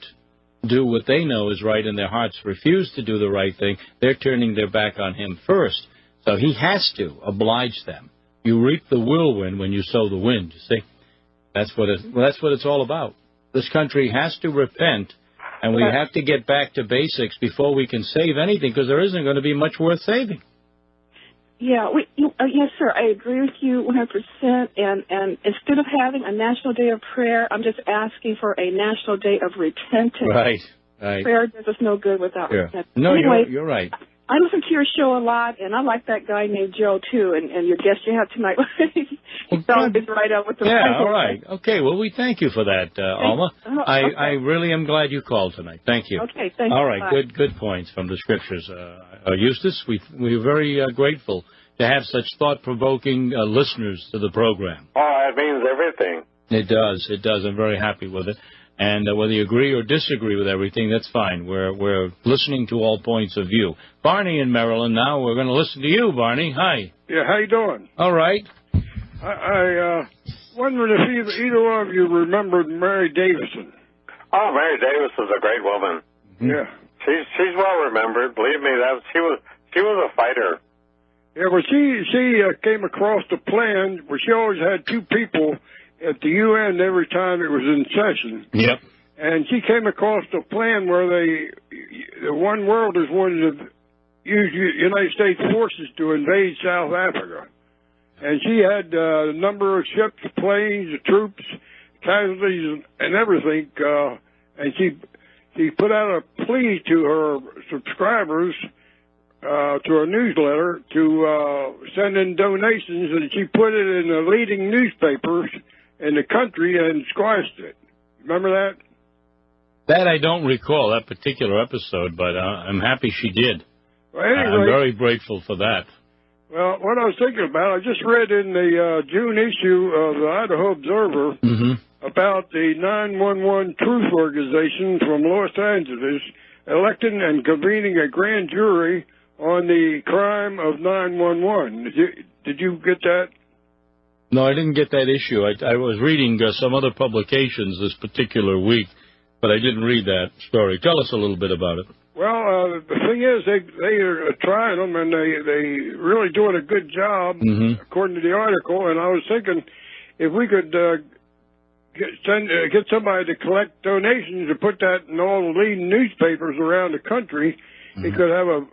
do what they know is right in their hearts, refuse to do the right thing. They're turning their back on him first. So he has to oblige them. You reap the whirlwind when you sow the wind, you see. That's what it's all about. This country has to repent, and we have to get back to basics before we can save anything, because there isn't going to be much worth saving. Yeah, yes, sir. I agree with you 100%. And instead of having a National Day of Prayer, I'm just asking for a National Day of Repentance. Right. Prayer does us no good without repentance. No, anyway, you're right. I listen to your show a lot, and I like that guy named Joe, too, and your guest you have tonight. He's always right up with the Yeah, all right. Okay, well, we thank you for that, Alma. Okay. I really am glad you called tonight. Thank you. Okay, thank you. All right, Bye. good points from the Scriptures. Eustace, we're very grateful to have such thought-provoking listeners to the program. Oh, it means everything. It does. I'm very happy with it. And whether you agree or disagree with everything, that's fine. We're listening to all points of view. Barney in Maryland now. We're going to listen to you, Barney. Hi. Yeah, how you doing? All right. I wondered if either one of you remembered Mary Davison. Oh, Mary Davis was a great woman. Mm-hmm. Yeah. She's well remembered. Believe me, she was a fighter. Yeah, well, she came across the plan where she always had two people at the UN every time it was in session. Yep. And she came across the plan where the one worlders wanted to use United States forces to invade South Africa. And she had a number of ships, planes, troops, casualties, and everything. And she put out a plea to her subscribers, to her newsletter, to send in donations, and she put it in the leading newspapers in the country and squashed it. Remember that? That I don't recall, that particular episode, but I'm happy she did. Well, anyway, I'm very grateful for that. Well, what I was thinking about, I just read in the June issue of the Idaho Observer about the 911 Truth Organization from Los Angeles electing and convening a grand jury on the crime of 911. Did you get that? No, I didn't get that issue. I was reading some other publications this particular week but I didn't read that story. Tell us a little bit about it. Well, the thing is, they are trying them, and they really doing a good job, according to the article. And I was thinking, if we could get somebody to collect donations and put that in all the leading newspapers around the country, it could have a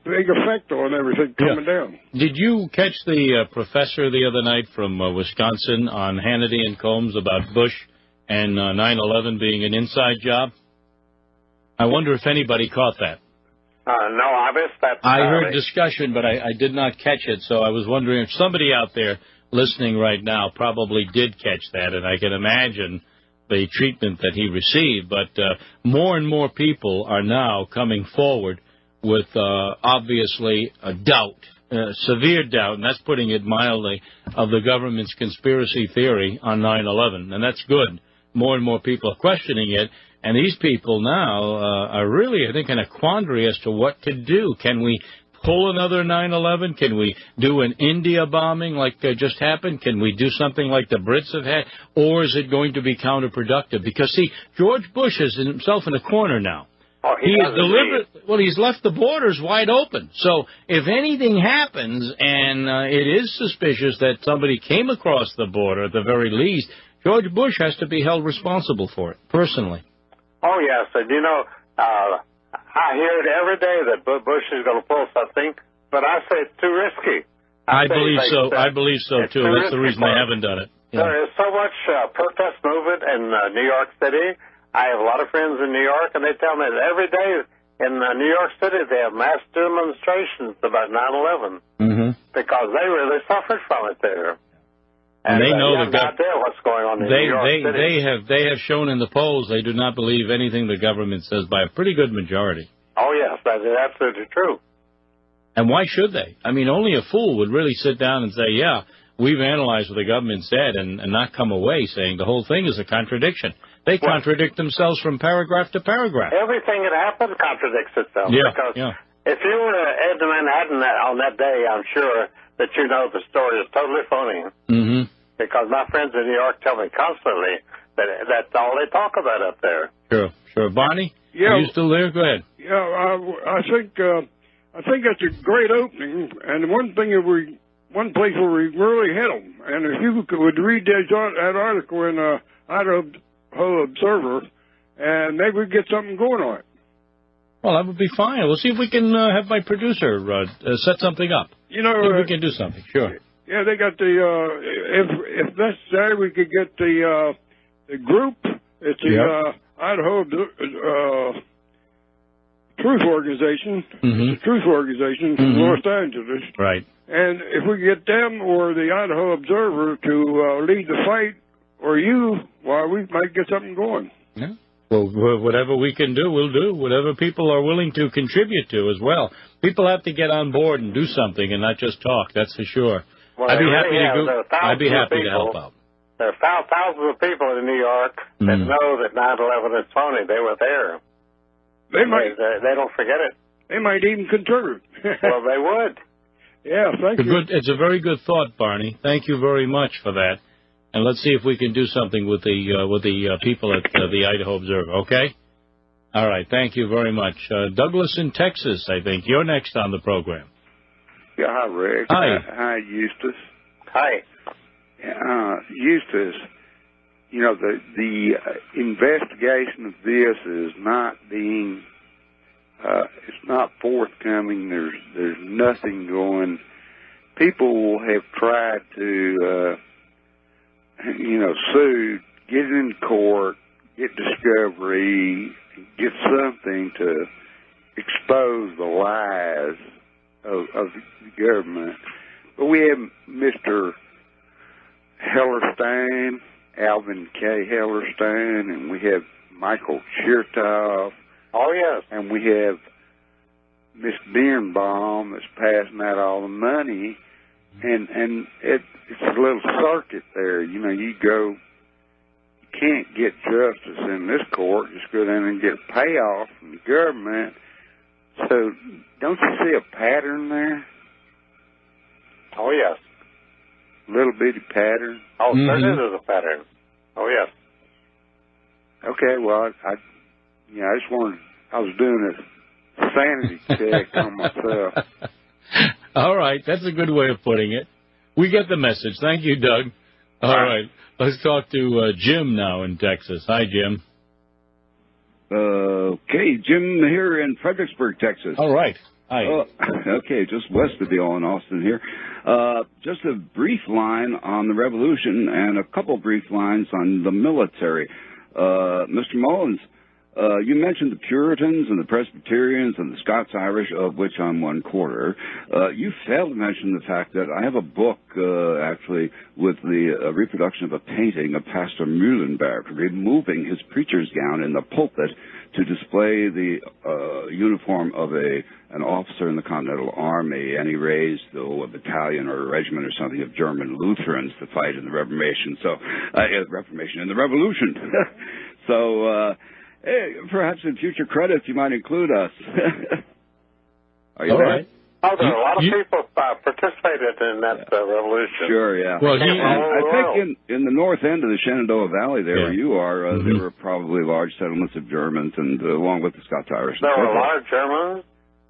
big effect on everything coming down. Did you catch the professor the other night from Wisconsin on Hannity and Combs about Bush and 9/11 being an inside job? I wonder if anybody caught that. No, I missed that. I heard discussion, but I did not catch it, so I was wondering if somebody out there listening right now probably did catch that, and I can imagine the treatment that he received. But more and more people are now coming forward with obviously a doubt, severe doubt, and that's putting it mildly, of the government's conspiracy theory on 9/11, and that's good. More and more people are questioning it, and these people now are really, I think, in a quandary as to what to do. Can we pull another 9/11? Can we do an India bombing like just happened? Can we do something like the Brits have had? Or is it going to be counterproductive? Because, see, George Bush is himself in a corner now. Oh, he is deliberate. Well, he's left the borders wide open. So if anything happens, and it is suspicious that somebody came across the border at the very least, George Bush has to be held responsible for it, personally. Oh, yes. And, I hear it every day that Bush is going to pull something, but I say it's too risky. I believe so. I believe so, too. That's the reason they haven't done it. Yeah. There is so much protest movement in New York City. I have a lot of friends in New York, and they tell me that every day in New York City they have mass demonstrations about 9/11 because they really suffered from it there. And they know the idea what's going on in New York City. They have shown in the polls they do not believe anything the government says by a pretty good majority. Oh, yes, that is absolutely true. And why should they? I mean, only a fool would really sit down and say, yeah, we've analyzed what the government said, and not come away saying the whole thing is a contradiction. They contradict themselves from paragraph to paragraph. Everything that happens contradicts itself. Because if you were to head to Manhattan on that day, I'm sure that you know the story is totally phony. Because my friends in New York tell me constantly that that's all they talk about up there. Sure. Barney, yeah, are you still there? Go ahead. Yeah, I think that's a great opening, and one place where we really hit them. And if you would read that article in Idaho Observer, and maybe we'd get something going on it. Well, that would be fine. We'll see if we can have my producer set something up. If we can do something. Sure. Yeah, they got if necessary, we could get the group. It's the Idaho Truth Organization. It's a truth organization from Los Angeles. Right. And if we get them or the Idaho Observer to lead the fight, or we might get something going. Yeah. Well, whatever we can do, we'll do. Whatever people are willing to contribute to as well. People have to get on board and do something and not just talk. That's for sure. Well, I'd be happy to help out. There are thousands of people in New York that know that 9/11 is phony. They were there. They don't forget it. They might even contribute. Well, they would. Yeah, thank you. It's a very good thought, Barney. Thank you very much for that. And let's see if we can do something with the people at the Idaho Observer. Okay. All right. Thank you very much, Douglas in Texas. I think you're next on the program. Yeah, hi, Rick. Hi. Hi, Eustace. Hi. Eustace, the investigation of this is not being, it's not forthcoming. There's nothing going. People have tried to, sue, get in court, get discovery, get something to expose the lies of the government. But we have Mr. Hellerstein, Alvin K. Hellerstein, and we have Michael Chertoff. Oh, yes. And we have Miss Birnbaum that's passing out all the money. And it's a little circuit there. You go, you can't get justice in this court. Just go down and get a payoff from the government. So don't you see a pattern there? Oh, yes. Little bitty pattern. Oh, certainly there's a pattern. Oh, yes. Okay, well, I just wanted, I was doing a sanity check on myself. All right, that's a good way of putting it. We get the message. Thank you, Doug. All right, let's talk to Jim now in Texas. Hi, Jim. Okay, Jim here in Fredericksburg, Texas. All right. Hi. Okay, just west of the in Austin here. Just a brief line on the Revolution and a couple brief lines on the military. Mr. Mullins, you mentioned the Puritans and the Presbyterians and the Scots-Irish, of which I'm 1/4. You failed to mention the fact that I have a book, actually, with the reproduction of a painting of Pastor Muhlenberg removing his preacher's gown in the pulpit to display the uniform of an officer in the Continental Army, and he raised a battalion or a regiment or something of German Lutherans to fight in the Reformation. So, in the Revolution. So, perhaps in future credits you might include us. Are you all there? Right. Oh, there are a lot of people participated in that revolution. Sure, yeah. Well, I think in the north end of the Shenandoah Valley there where you are, there were probably large settlements of Germans, and along with the Scots-Irish. There were a lot of Germans.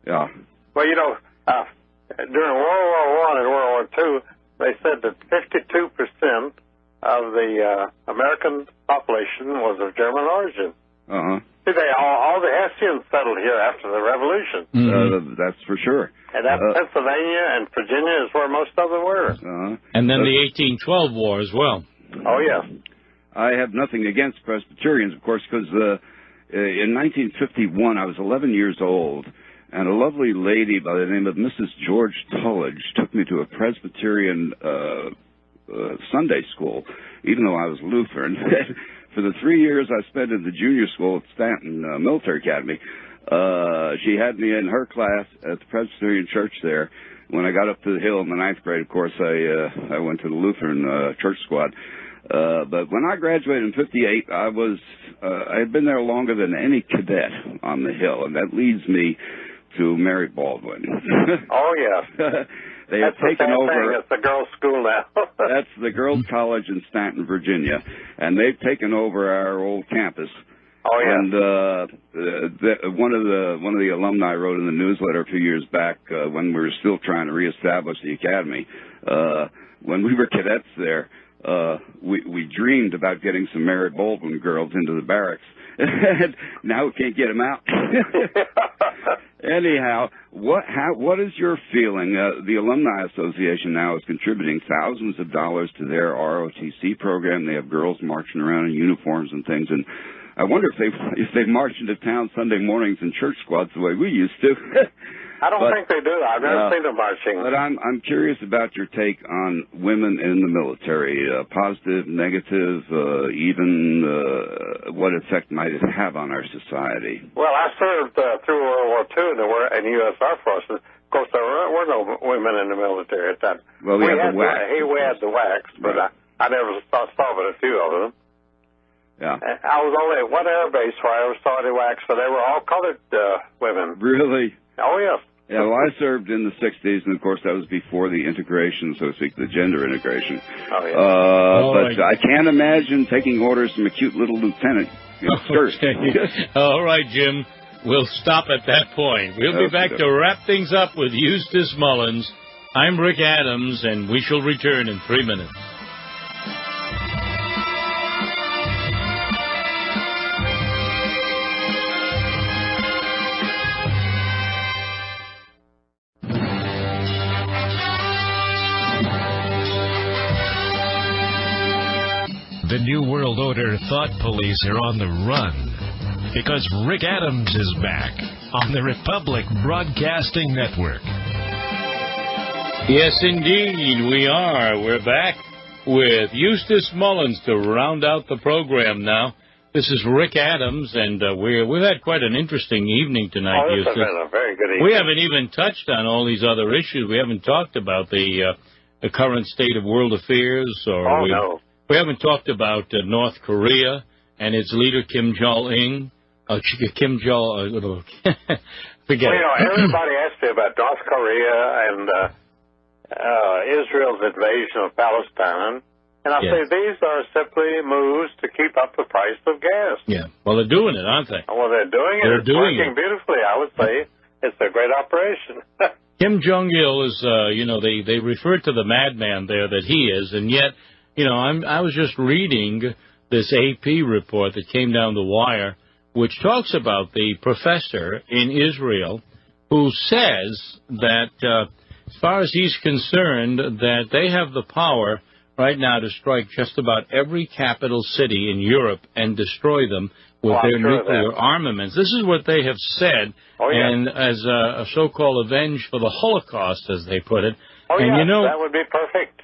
Yeah. Well, during World War I and World War II, they said that 52% of the American population was of German origin. Uh-huh. See, all the Hessians settled here after the Revolution. That's for sure. And Pennsylvania and Virginia is where most of them were. And then the 1812 war as well. Oh, yes. I have nothing against Presbyterians, of course, because in 1951 I was 11 years old, and a lovely lady by the name of Mrs. George Tullidge took me to a Presbyterian Sunday school, even though I was Lutheran. For the 3 years I spent in the junior school at Stanton Military Academy, she had me in her class at the Presbyterian Church there. When I got up to the hill in the 9th grade, of course, I went to the Lutheran church squad. But when I graduated in '58, I had been there longer than any cadet on the Hill, and that leads me to Mary Baldwin. Oh, yes. They have taken over. It's the girls' school now. That's the girls' college in Stanton, Virginia, and they've taken over our old campus. Oh, yeah. And one of the alumni wrote in the newsletter a few years back when we were still trying to reestablish the academy. When we were cadets there, we dreamed about getting some Mary Baldwin girls into the barracks. Now we can't get them out. Anyhow, what is your feeling? The Alumni Association now is contributing thousands of dollars to their ROTC program. They have girls marching around in uniforms and things, and I wonder if they march into town Sunday mornings in church squads the way we used to. I don't think they do. I've never seen them marching. But I'm curious about your take on women in the military, positive, negative, even what effect might it have on our society. Well, I served through World War II in the U.S. Armed Forces. Of course, there were no women in the military at that time. Well, we had the WACs. We had the WACs, but I never saw but a few of them. Yeah. I was only at one air base where I ever saw any WACs, so they were all colored women. Really? Oh, yes. Yeah, well, I served in the 60s, and, of course, that was before the integration, so to speak, the gender integration. Oh, yeah. But I can't imagine taking orders from a cute little lieutenant. Okay. All right, Jim. We'll stop at that point. We'll be back to wrap things up with Eustace Mullins. I'm Rick Adams, and we shall return in 3 minutes. The New World Order thought police are on the run because Rick Adams is back on the Republic Broadcasting Network. Yes, indeed, we are. We're back with Eustace Mullins to round out the program now. This is Rick Adams, and we've had quite an interesting evening tonight, Eustace. Eustace. It's been a very good evening. We haven't even touched on all these other issues. We haven't talked about the current state of world affairs. No. We haven't talked about North Korea and its leader, Kim Jong-un. Forget it. Everybody asked me about North Korea and Israel's invasion of Palestine. And I say these are simply moves to keep up the price of gas. Yeah. Well, they're doing it, aren't they? Well, they're doing it. They're It's doing working beautifully, I would say. It's a great operation. Kim Jong-il is, they refer to the madman there that he is, and yet, I was just reading this AP report that came down the wire, which talks about the professor in Israel who says that, as far as he's concerned, that they have the power right now to strike just about every capital city in Europe and destroy them with their nuclear armaments. This is what they have said, and as a so-called revenge for the Holocaust, as they put it. And that would be perfect.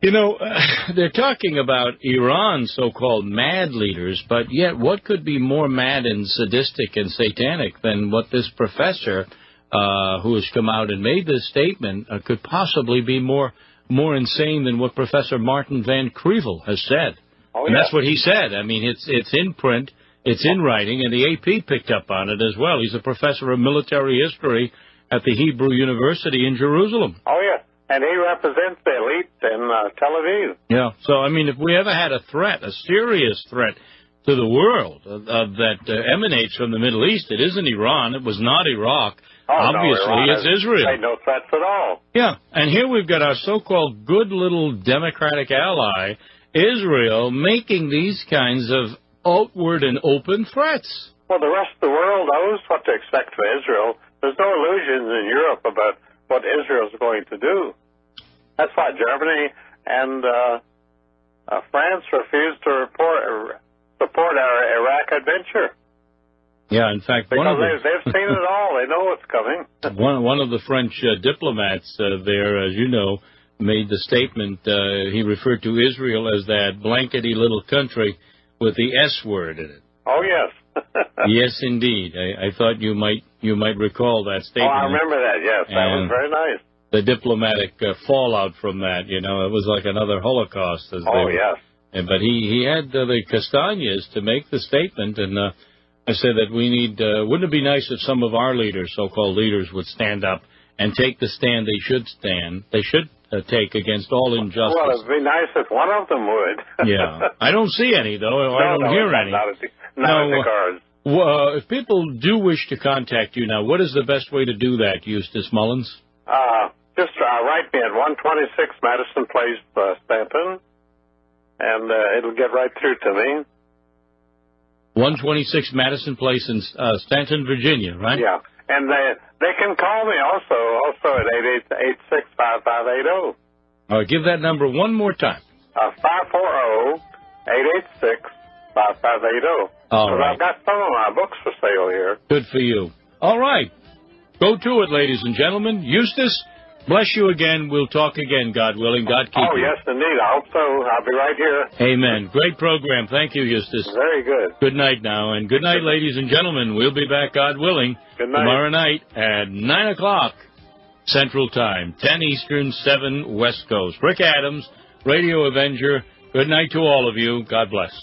They're talking about Iran's so-called mad leaders, but yet what could be more mad and sadistic and satanic than what this professor who has come out and made this statement could possibly be more insane than what Professor Martin Van Crevel has said. And that's what he said. I mean, it's in print, it's in writing, and the AP picked up on it as well. He's a professor of military history at the Hebrew University in Jerusalem. Oh, yeah. And he represents the elite in Tel Aviv. Yeah. So, I mean, if we ever had a threat, a serious threat to the world that emanates from the Middle East, it isn't Iran. It was not Iraq. Obviously, it's Israel. Made no threats at all. Yeah. And here we've got our so-called good little democratic ally, Israel, making these kinds of outward and open threats. Well, the rest of the world knows what to expect from Israel. There's no illusions in Europe about what Israel's going to do. That's why Germany and France refused to support our Iraq adventure. Yeah, in fact, because they've seen it all. They know what's coming. One of the French diplomats there, as you know, made the statement. He referred to Israel as that blankety little country with the S word in it. Oh, yes. Yes, indeed. I thought you might recall that statement. Oh, I remember that, yes. That was very nice. The diplomatic fallout from that, it was like another Holocaust. Yes. But he had the castañas to make the statement, and I said that we need, wouldn't it be nice if some of our leaders, so-called leaders, would stand up and take the stand they should take against all injustice. Well, it'd be nice if one of them would. Yeah. I don't see any, though. I don't hear any. Not in the cards. If people do wish to contact you now, what is the best way to do that, Eustace Mullins? Just write me at 126 Madison Place, Stanton, and it'll get right through to me. 126 Madison Place in Stanton, Virginia, right? Yeah, and they can call me also at 888-886-5580. All right, give that number one more time. 540-886-5580. All right. I've got some of my books for sale here. Good for you. All right. Go to it, ladies and gentlemen. Eustace, bless you again. We'll talk again, God willing. God keep you. Oh, yes, indeed. I hope so. I'll be right here. Amen. Great program. Thank you, Eustace. Very good. Good night now. And good night, ladies and gentlemen. We'll be back, God willing, good night. Tomorrow night at 9 o'clock Central Time, 10 Eastern, 7 West Coast. Rick Adams, Radio Avenger. Good night to all of you. God bless.